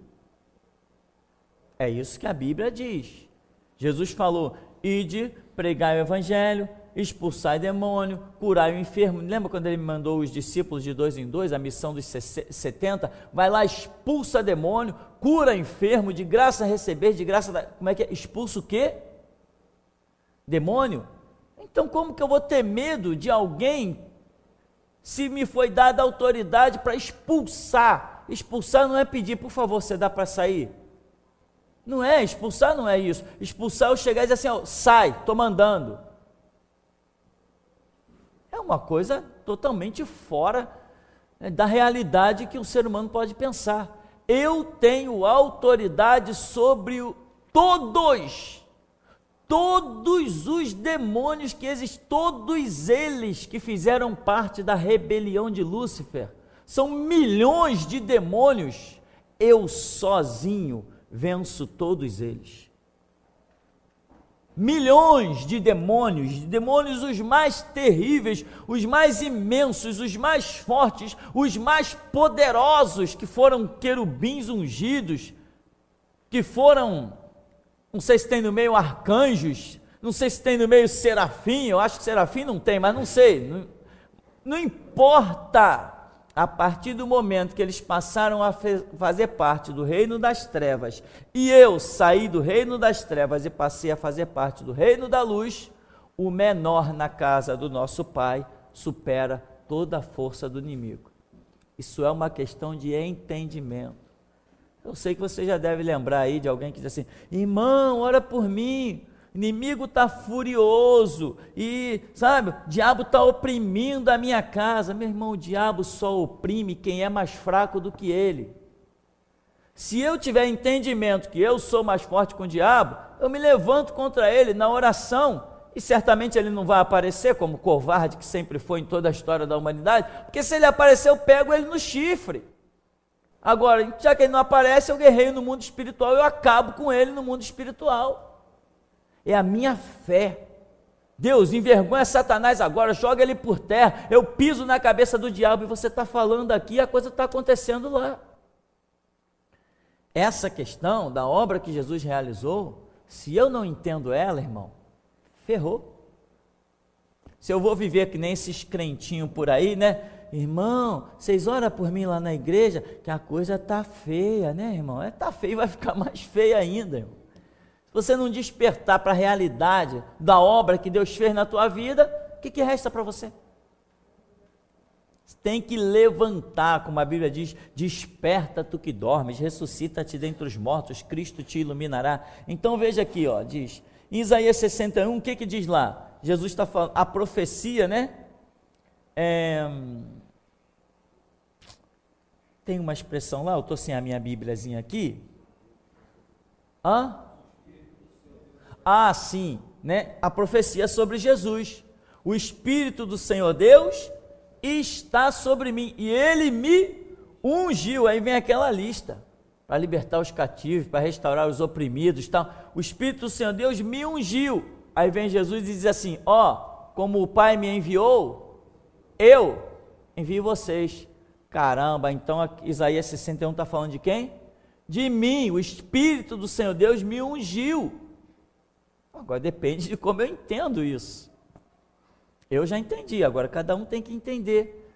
É isso que a Bíblia diz. Jesus falou, ide, pregai o evangelho, expulsai demônio, curai o enfermo. Lembra quando ele mandou os discípulos de 2 em 2, a missão dos 70? Vai lá, expulsa demônio, cura enfermo, de graça receber, de graça... Como é que é? Expulsa o quê? Demônio? Então como que eu vou ter medo de alguém se me foi dada autoridade para expulsar? Expulsar não é pedir, por favor, você dá para sair? Não é, expulsar não é isso. Expulsar é eu chegar e dizer assim, ó, sai, estou mandando. É uma coisa totalmente fora da realidade que o ser humano pode pensar. Eu tenho autoridade sobre todos os demônios que existem, todos eles que fizeram parte da rebelião de Lúcifer. São milhões de demônios. Eu sozinho venço todos eles. Milhões de demônios os mais terríveis, os mais imensos, os mais fortes, os mais poderosos, que foram querubins ungidos, que foram, não sei se tem no meio arcanjos, não sei se tem no meio serafim, eu acho que serafim não tem, mas não sei, não importa. A partir do momento que eles passaram a fazer parte do reino das trevas, e eu saí do reino das trevas e passei a fazer parte do reino da luz, o menor na casa do nosso Pai supera toda a força do inimigo. Isso é uma questão de entendimento. Eu sei que você já deve lembrar aí de alguém que diz assim, irmão, ora por mim, o inimigo está furioso e, sabe, o diabo está oprimindo a minha casa. Meu irmão, o diabo só oprime quem é mais fraco do que ele. Se eu tiver entendimento que eu sou mais forte que o diabo, eu me levanto contra ele na oração, e certamente ele não vai aparecer como covarde que sempre foi em toda a história da humanidade, porque se ele aparecer eu pego ele no chifre. Agora, já que ele não aparece, eu guerreio no mundo espiritual, eu acabo com ele no mundo espiritual. É a minha fé. Deus, envergonha Satanás agora, joga ele por terra, eu piso na cabeça do diabo, e você está falando aqui, a coisa está acontecendo lá. Essa questão da obra que Jesus realizou, se eu não entendo ela, irmão, ferrou. Se eu vou viver que nem esses crentinhos por aí, né? Irmão, vocês oram por mim lá na igreja, que a coisa está feia, né, irmão? Está feia e vai ficar mais feia ainda, irmão. Se você não despertar para a realidade da obra que Deus fez na tua vida, o que resta para você? Você tem que levantar, como a Bíblia diz, desperta tu que dormes, ressuscita-te dentre os mortos, Cristo te iluminará. Então veja aqui, ó, diz, em Isaías 61, o que diz lá? Jesus está falando, a profecia, né? Tem uma expressão lá, eu estou sem a minha bíbliazinha aqui. Ah, sim, né? A profecia sobre Jesus. O Espírito do Senhor Deus está sobre mim e Ele me ungiu. Aí vem aquela lista, para libertar os cativos, para restaurar os oprimidos, tal. O Espírito do Senhor Deus me ungiu. Aí vem Jesus e diz assim, como o Pai me enviou, eu envio vocês. Caramba, então Isaías 61 está falando de quem? De mim. O Espírito do Senhor Deus me ungiu. Agora depende de como eu entendo isso. Eu já entendi, agora cada um tem que entender,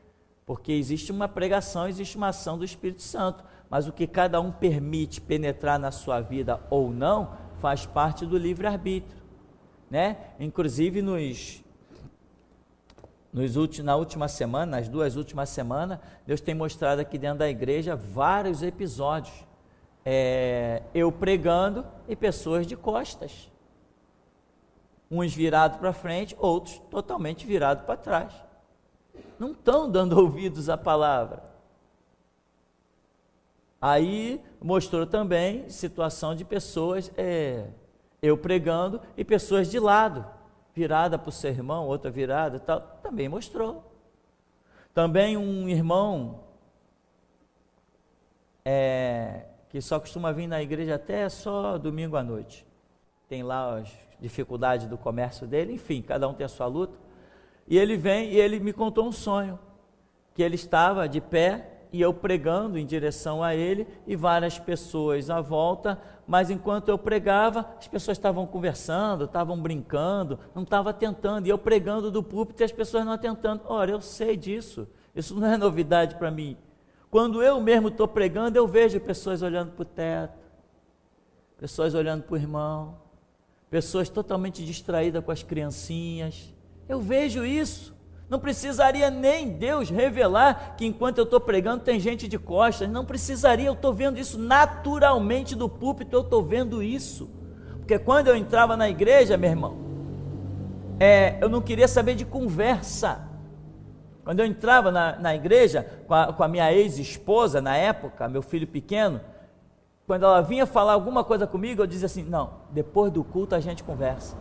porque existe uma pregação, existe uma ação do Espírito Santo, mas o que cada um permite penetrar na sua vida ou não, faz parte do livre-arbítrio, né? Inclusive na última semana, nas 2 últimas semanas, Deus tem mostrado aqui dentro da igreja vários episódios, eu pregando e pessoas de costas, uns virados para frente, outros totalmente virados para trás, não estão dando ouvidos à palavra. Aí mostrou também situação de pessoas, eu pregando e pessoas de lado, virada para o seu irmão, outra virada, tal, também mostrou. Também um irmão que só costuma vir na igreja até só domingo à noite, tem lá as dificuldades do comércio dele, enfim, cada um tem a sua luta, e ele vem e ele me contou um sonho, que ele estava de pé e eu pregando em direção a ele e várias pessoas à volta, mas enquanto eu pregava, as pessoas estavam conversando, estavam brincando, não estavam atentando, e eu pregando do púlpito e as pessoas não atentando. Ora, eu sei disso, isso não é novidade para mim. Quando eu mesmo estou pregando, eu vejo pessoas olhando para o teto, pessoas olhando para o irmão, pessoas totalmente distraídas com as criancinhas. Eu vejo isso. Não precisaria nem Deus revelar que enquanto eu estou pregando tem gente de costas. Não precisaria, eu estou vendo isso naturalmente do púlpito, eu estou vendo isso. Porque quando eu entrava na igreja, meu irmão, eu não queria saber de conversa. Quando eu entrava na igreja com a minha ex-esposa, na época, meu filho pequeno, quando ela vinha falar alguma coisa comigo, eu dizia assim, não, depois do culto a gente conversa.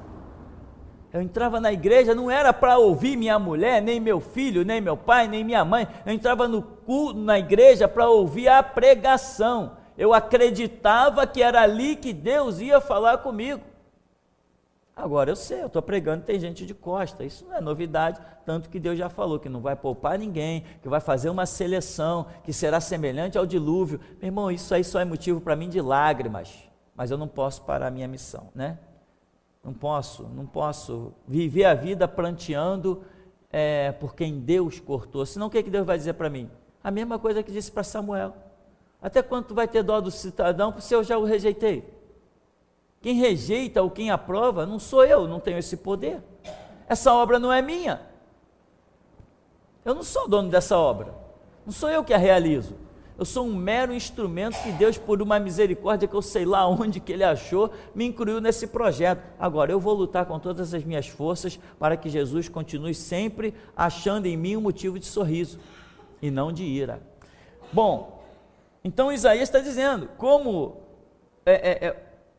Eu entrava na igreja, não era para ouvir minha mulher, nem meu filho, nem meu pai, nem minha mãe. Eu entrava no culto, na igreja, para ouvir a pregação. Eu acreditava que era ali que Deus ia falar comigo. Agora eu sei, eu estou pregando, tem gente de costa, isso não é novidade, tanto que Deus já falou que não vai poupar ninguém, que vai fazer uma seleção, que será semelhante ao dilúvio. Meu irmão, isso aí só é motivo para mim de lágrimas, mas eu não posso parar a minha missão, né? Não posso viver a vida pranteando por quem Deus cortou, senão o que Deus vai dizer para mim? A mesma coisa que disse para Samuel, até quando tu vai ter dó do cidadão, se eu já o rejeitei? Quem rejeita ou quem aprova, não sou eu, não tenho esse poder, essa obra não é minha, eu não sou dono dessa obra, não sou eu que a realizo, eu sou um mero instrumento que Deus, por uma misericórdia que eu sei lá onde que Ele achou, me incluiu nesse projeto. Agora, eu vou lutar com todas as minhas forças para que Jesus continue sempre achando em mim um motivo de sorriso e não de ira. Bom, então Isaías está dizendo, como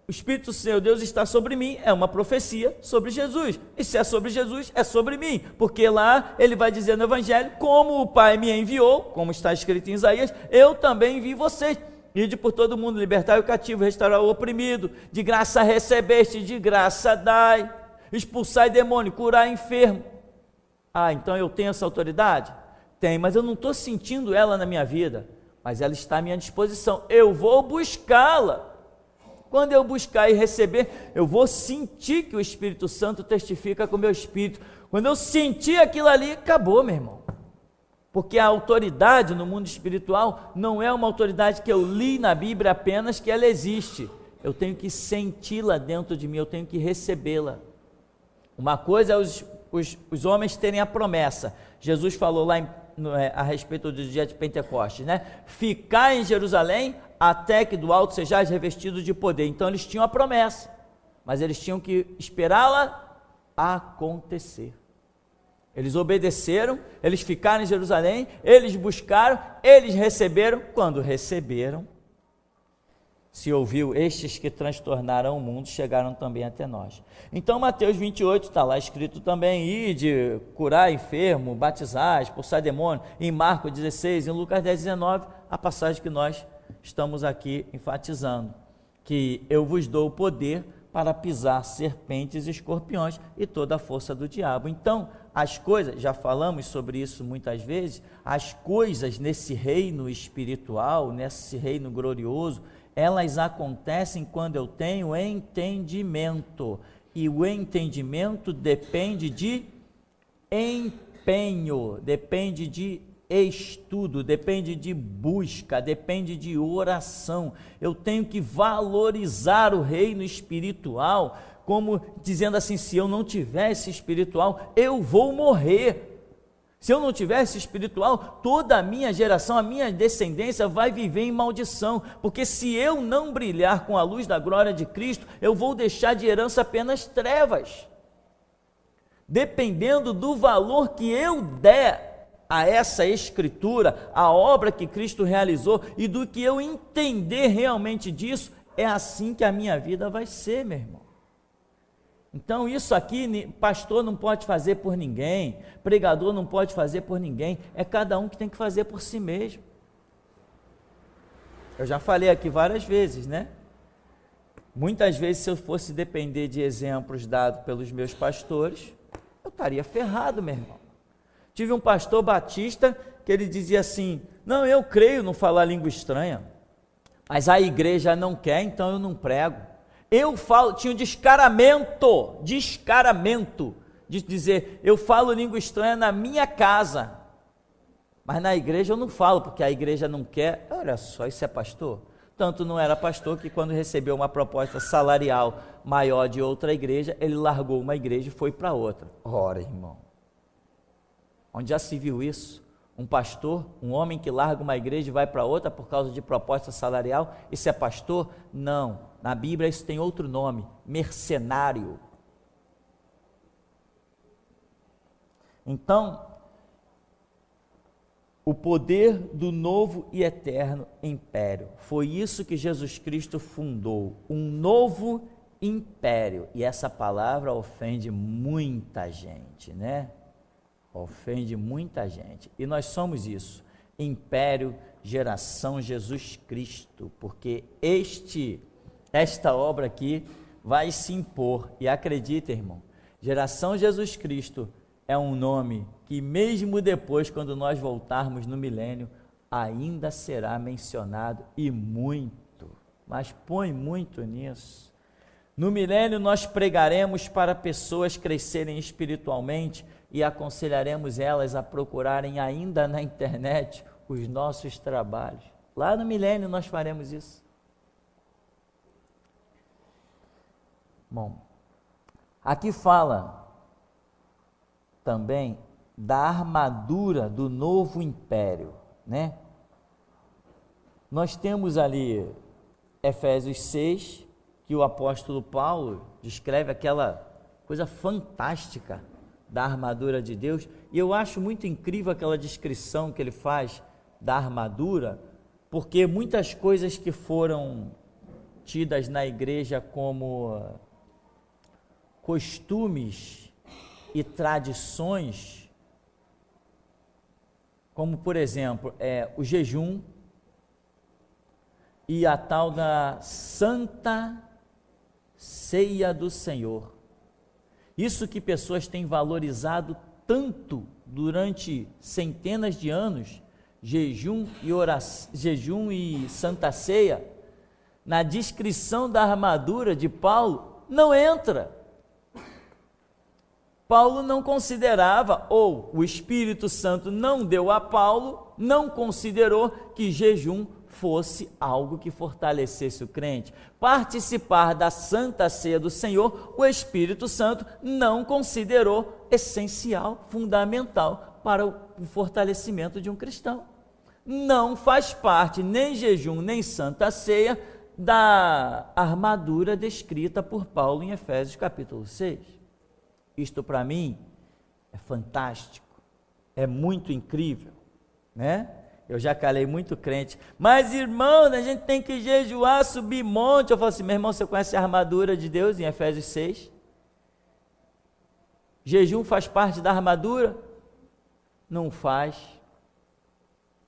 o Espírito do Senhor Deus está sobre mim, é uma profecia sobre Jesus, e se é sobre Jesus, é sobre mim, porque lá ele vai dizer no Evangelho, como o Pai me enviou, como está escrito em Isaías, eu também envio vocês, ide por todo mundo, libertai o cativo, restaurar o oprimido, de graça recebeste, de graça dai, expulsai demônio, curar enfermo. Então eu tenho essa autoridade? Tenho, mas eu não estou sentindo ela na minha vida, mas ela está à minha disposição, eu vou buscá-la. Quando eu buscar e receber, eu vou sentir que o Espírito Santo testifica com o meu espírito. Quando eu sentir aquilo ali, acabou, meu irmão. Porque a autoridade no mundo espiritual não é uma autoridade que eu li na Bíblia apenas que ela existe. Eu tenho que senti-la dentro de mim, eu tenho que recebê-la. Uma coisa é os homens terem a promessa. Jesus falou lá a respeito do dia de Pentecostes, né? Ficar em Jerusalém até que do alto sejais revestidos de poder. Então eles tinham a promessa, mas eles tinham que esperá-la acontecer. Eles obedeceram, eles ficaram em Jerusalém, eles buscaram, eles receberam. Quando receberam, se ouviu, estes que transtornaram o mundo chegaram também até nós. Então Mateus 28 está lá escrito também, ide, curar enfermo, batizar, expulsar demônio, em Marcos 16, em Lucas 10, 19, a passagem que nós estamos aqui enfatizando, que eu vos dou o poder para pisar serpentes e escorpiões e toda a força do diabo. Então, as coisas, já falamos sobre isso muitas vezes, as coisas nesse reino espiritual, nesse reino glorioso, elas acontecem quando eu tenho entendimento, e o entendimento depende de empenho, depende de estudo, depende de busca, depende de oração. Eu tenho que valorizar o reino espiritual, como dizendo assim, se eu não tivesse espiritual, eu vou morrer. Se eu não tivesse espiritual, toda a minha geração, a minha descendência vai viver em maldição, porque se eu não brilhar com a luz da glória de Cristo, eu vou deixar de herança apenas trevas. Dependendo do valor que eu der a essa escritura, a obra que Cristo realizou e do que eu entender realmente disso, é assim que a minha vida vai ser, meu irmão. Então isso aqui, pastor não pode fazer por ninguém, pregador não pode fazer por ninguém, é cada um que tem que fazer por si mesmo. Eu já falei aqui várias vezes, né? Muitas vezes, se eu fosse depender de exemplos dados pelos meus pastores, eu estaria ferrado, meu irmão. Tive um pastor batista que ele dizia assim, não, eu creio no falar língua estranha, mas a igreja não quer, então eu não prego. Eu falo, tinha um descaramento de dizer, eu falo língua estranha na minha casa, mas na igreja eu não falo, porque a igreja não quer. Olha só, isso é pastor? Tanto não era pastor que quando recebeu uma proposta salarial maior de outra igreja, ele largou uma igreja e foi para outra. Ora, irmão, Onde já se viu isso? Um pastor, um homem que larga uma igreja e vai para outra por causa de proposta salarial, isso é pastor? Não, na Bíblia isso tem outro nome, mercenário. Então, o poder do novo e eterno império, foi isso que Jesus Cristo fundou, um novo império, e essa palavra ofende muita gente, né? Ofende muita gente, e nós somos isso, império, geração Jesus Cristo, porque esta obra aqui vai se impor, e acredita, irmão, geração Jesus Cristo é um nome que mesmo depois, quando nós voltarmos no milênio, ainda será mencionado, e muito, mas põe muito nisso. No milênio nós pregaremos para pessoas crescerem espiritualmente e aconselharemos elas a procurarem ainda na internet os nossos trabalhos. Lá no milênio nós faremos isso. Bom, aqui fala também da armadura do novo império, né? Nós temos ali Efésios 6, que o apóstolo Paulo descreve aquela coisa fantástica da armadura de Deus, e eu acho muito incrível aquela descrição que ele faz da armadura, porque muitas coisas que foram tidas na igreja como costumes e tradições, como por exemplo, o jejum e a tal da Santa Ceia do Senhor. Isso que pessoas têm valorizado tanto durante centenas de anos, jejum e Santa Ceia, na descrição da armadura de Paulo, não entra. Paulo não considerava, ou o Espírito Santo não deu a Paulo, não considerou que jejum fosse algo que fortalecesse o crente. Participar da Santa Ceia do Senhor, o Espírito Santo não considerou essencial, fundamental para o fortalecimento de um cristão. Não faz parte nem jejum, nem Santa Ceia da armadura descrita por Paulo em Efésios capítulo 6. Isto para mim é fantástico, é muito incrível, né? Eu já calei muito crente, mas irmão, a gente tem que jejuar, subir monte. Eu falo assim, meu irmão, você conhece a armadura de Deus em Efésios 6? Jejum faz parte da armadura? Não faz.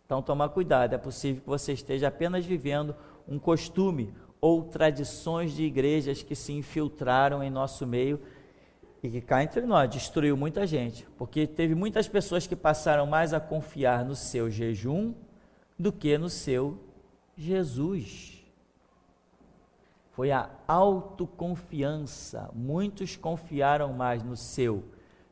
Então toma cuidado, é possível que você esteja apenas vivendo um costume ou tradições de igrejas que se infiltraram em nosso meio e que cá entre nós destruiu muita gente, porque teve muitas pessoas que passaram mais a confiar no seu jejum do que no seu Jesus. Foi a autoconfiança. Muitos confiaram mais no seu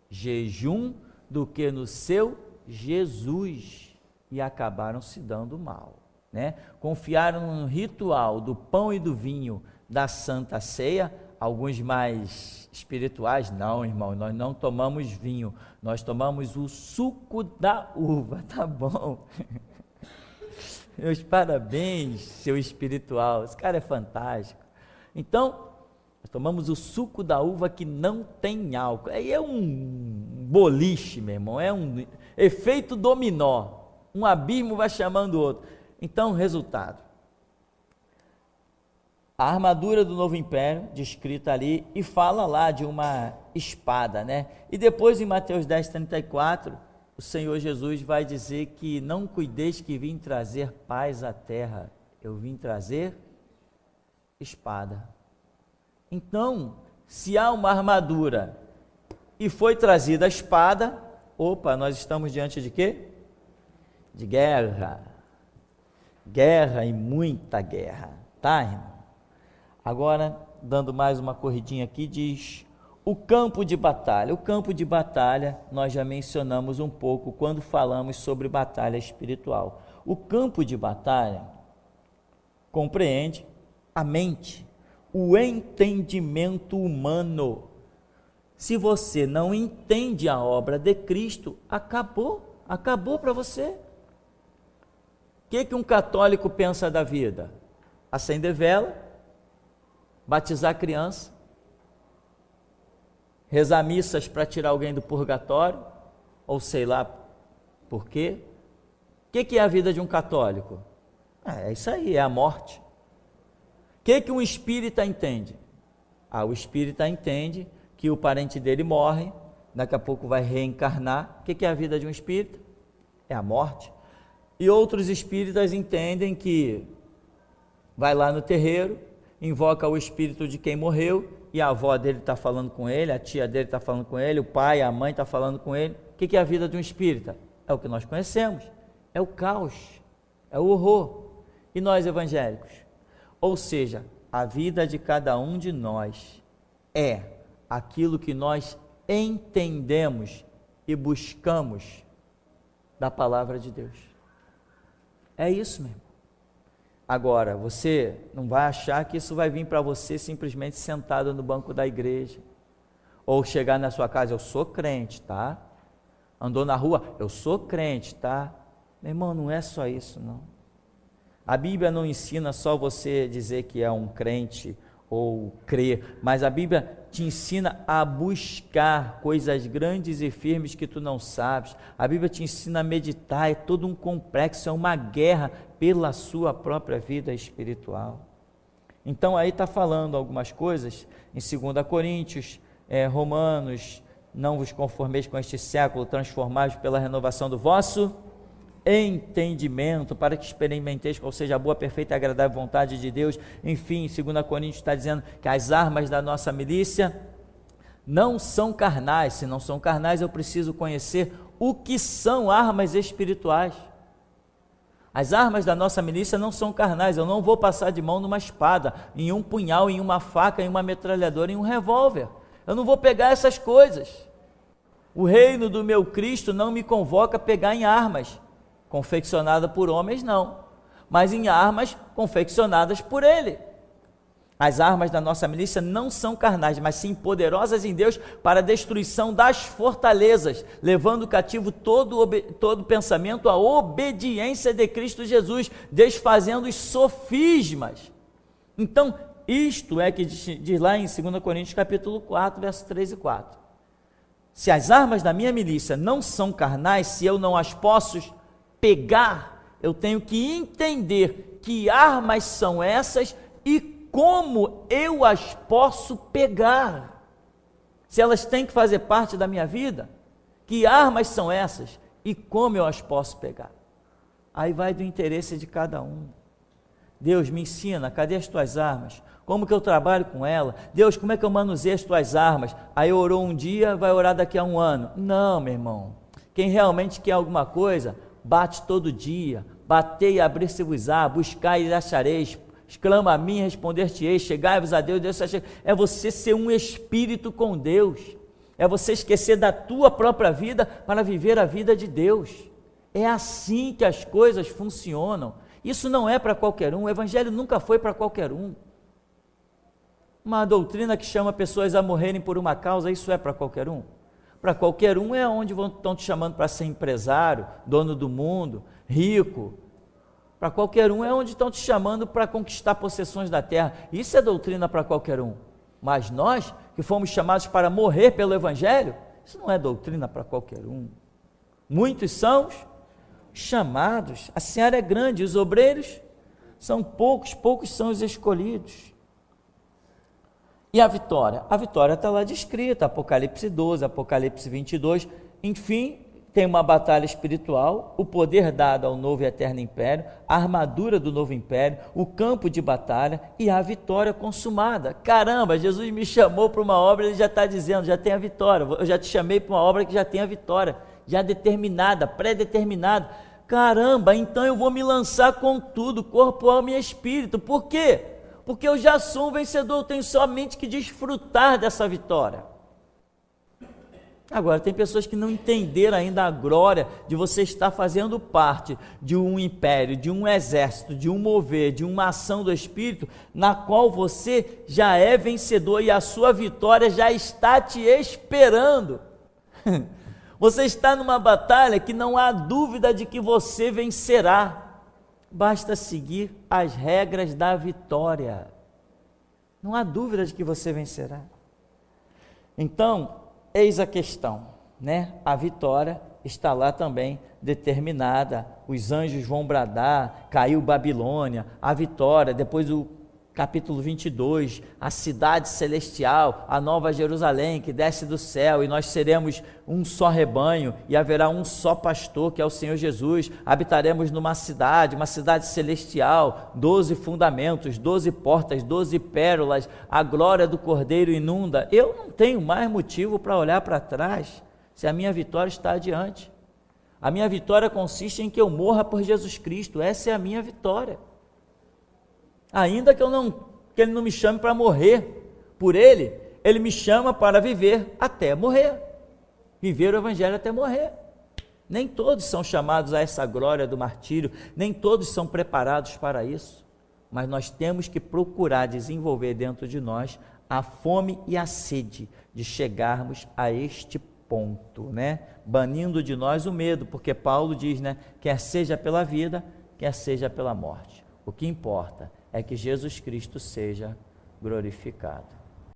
jejum do que no seu Jesus e acabaram se dando mal, né? Confiaram no ritual do pão e do vinho da Santa Ceia. Alguns mais espirituais, não, irmão, nós não tomamos vinho, nós tomamos o suco da uva, tá bom? Meus parabéns, seu espiritual, esse cara é fantástico. Então, nós tomamos o suco da uva que não tem álcool, aí é um boliche, meu irmão, é um efeito dominó, um abismo vai chamando o outro. Então, resultado, a armadura do novo império, descrita ali, e fala lá de uma espada, né? E depois em Mateus 10:34, o Senhor Jesus vai dizer que não cuideis que vim trazer paz à terra, eu vim trazer espada. Então, se há uma armadura e foi trazida a espada, opa, nós estamos diante de quê? De guerra. Guerra e muita guerra, tá, irmão? Agora, dando mais uma corridinha aqui, diz o campo de batalha. O campo de batalha, nós já mencionamos um pouco quando falamos sobre batalha espiritual. O campo de batalha compreende a mente, o entendimento humano. Se você não entende a obra de Cristo, acabou para você. O que um católico pensa da vida? Acender vela, batizar criança, rezar missas para tirar alguém do purgatório, ou sei lá por quê. O que é a vida de um católico? É isso aí, é a morte. O que um espírita entende? O espírita entende que o parente dele morre, daqui a pouco vai reencarnar. O que é a vida de um espírita? É a morte. E outros espíritas entendem que vai lá no terreiro, invoca o espírito de quem morreu, e a avó dele está falando com ele, a tia dele está falando com ele, o pai, a mãe está falando com ele. O que é a vida de um espírita? É o que nós conhecemos, é o caos, é o horror. E nós evangélicos? Ou seja, a vida de cada um de nós é aquilo que nós entendemos e buscamos da palavra de Deus. É isso mesmo. Agora, você não vai achar que isso vai vir para você simplesmente sentado no banco da igreja, ou chegar na sua casa, eu sou crente, tá? Andou na rua, eu sou crente, tá? Meu irmão, não é só isso, não. A Bíblia não ensina só você dizer que é um crente ou crer, mas a Bíblia te ensina a buscar coisas grandes e firmes que tu não sabes. A Bíblia te ensina a meditar, é todo um complexo, é uma guerra pela sua própria vida espiritual. Então aí está falando algumas coisas em 2 Coríntios, Romanos, não vos conformeis com este século, transformai-vos pela renovação do vosso entendimento, para que experimenteis qual seja a boa, perfeita e agradável vontade de Deus. Enfim, 2 Coríntios está dizendo que as armas da nossa milícia não são carnais. Se não são carnais, eu preciso conhecer o que são armas espirituais. As armas da nossa milícia não são carnais. Eu não vou passar de mão numa espada, em um punhal, em uma faca, em uma metralhadora, em um revólver. Eu não vou pegar essas coisas. O reino do meu Cristo não me convoca a pegar em armas confeccionada por homens, não, mas em armas confeccionadas por Ele. As armas da nossa milícia não são carnais, mas sim poderosas em Deus para a destruição das fortalezas, levando cativo todo pensamento à obediência de Cristo Jesus, desfazendo os sofismas. Então, isto é que diz lá em 2 Coríntios capítulo 4, verso 3 e 4. Se as armas da minha milícia não são carnais, se eu não as posso pegar, eu tenho que entender que armas são essas e como eu as posso pegar. Se elas têm que fazer parte da minha vida, que armas são essas e como eu as posso pegar. Aí vai do interesse de cada um. Deus, me ensina, cadê as tuas armas? Como que eu trabalho com ela? Deus, como é que eu manuseio as tuas armas? Aí orou um dia, vai orar daqui a um ano. Não, meu irmão. Quem realmente quer alguma coisa, bate todo dia. Batei e abrir-se-vos-á, buscai e achareis. Exclama a mim, responder-te-ei. Chegai-vos a Deus, Deus se é você ser um espírito com Deus. É você esquecer da tua própria vida para viver a vida de Deus. É assim que as coisas funcionam. Isso não é para qualquer um. O evangelho nunca foi para qualquer um. Uma doutrina que chama pessoas a morrerem por uma causa, isso é para qualquer um? Para qualquer um é onde estão te chamando para ser empresário, dono do mundo, rico. Para qualquer um é onde estão te chamando para conquistar possessões da terra. Isso é doutrina para qualquer um. Mas nós, que fomos chamados para morrer pelo evangelho, isso não é doutrina para qualquer um. Muitos são chamados, a seara é grande, os obreiros são poucos, poucos são os escolhidos. E a vitória? A vitória está lá descrita, Apocalipse 12, Apocalipse 22, enfim, tem uma batalha espiritual, o poder dado ao novo e eterno império, a armadura do novo império, o campo de batalha e a vitória consumada. Caramba, Jesus me chamou para uma obra, ele já está dizendo, já tem a vitória, eu já te chamei para uma obra que já tem a vitória, já determinada, pré-determinada. Caramba, então eu vou me lançar com tudo, corpo, alma e espírito. Por quê? Porque eu já sou um vencedor, eu tenho somente que desfrutar dessa vitória. Agora, tem pessoas que não entenderam ainda a glória de você estar fazendo parte de um império, de um exército, de um mover, de uma ação do Espírito, na qual você já é vencedor e a sua vitória já está te esperando. Você está numa batalha que não há dúvida de que você vencerá. Basta seguir as regras da vitória. Não há dúvida de que você vencerá. Então, eis a questão, né? A vitória está lá também determinada. Os anjos vão bradar, caiu Babilônia, a vitória. Depois do capítulo 22, a cidade celestial, a nova Jerusalém que desce do céu, e nós seremos um só rebanho, e haverá um só pastor, que é o Senhor Jesus. Habitaremos numa cidade, uma cidade celestial, 12 fundamentos, 12 portas, 12 pérolas, a glória do Cordeiro inunda. Eu não tenho mais motivo para olhar para trás, se a minha vitória está adiante. A minha vitória consiste em que eu morra por Jesus Cristo. Essa é a minha vitória. Ainda que Ele não me chame para morrer por Ele, Ele me chama para viver até morrer, viver o Evangelho até morrer. Nem todos são chamados a essa glória do martírio, nem todos são preparados para isso, mas nós temos que procurar desenvolver dentro de nós a fome e a sede de chegarmos a este ponto, né? Banindo de nós o medo, porque Paulo diz, né? Quer seja pela vida, quer seja pela morte. O que importa é que Jesus Cristo seja glorificado.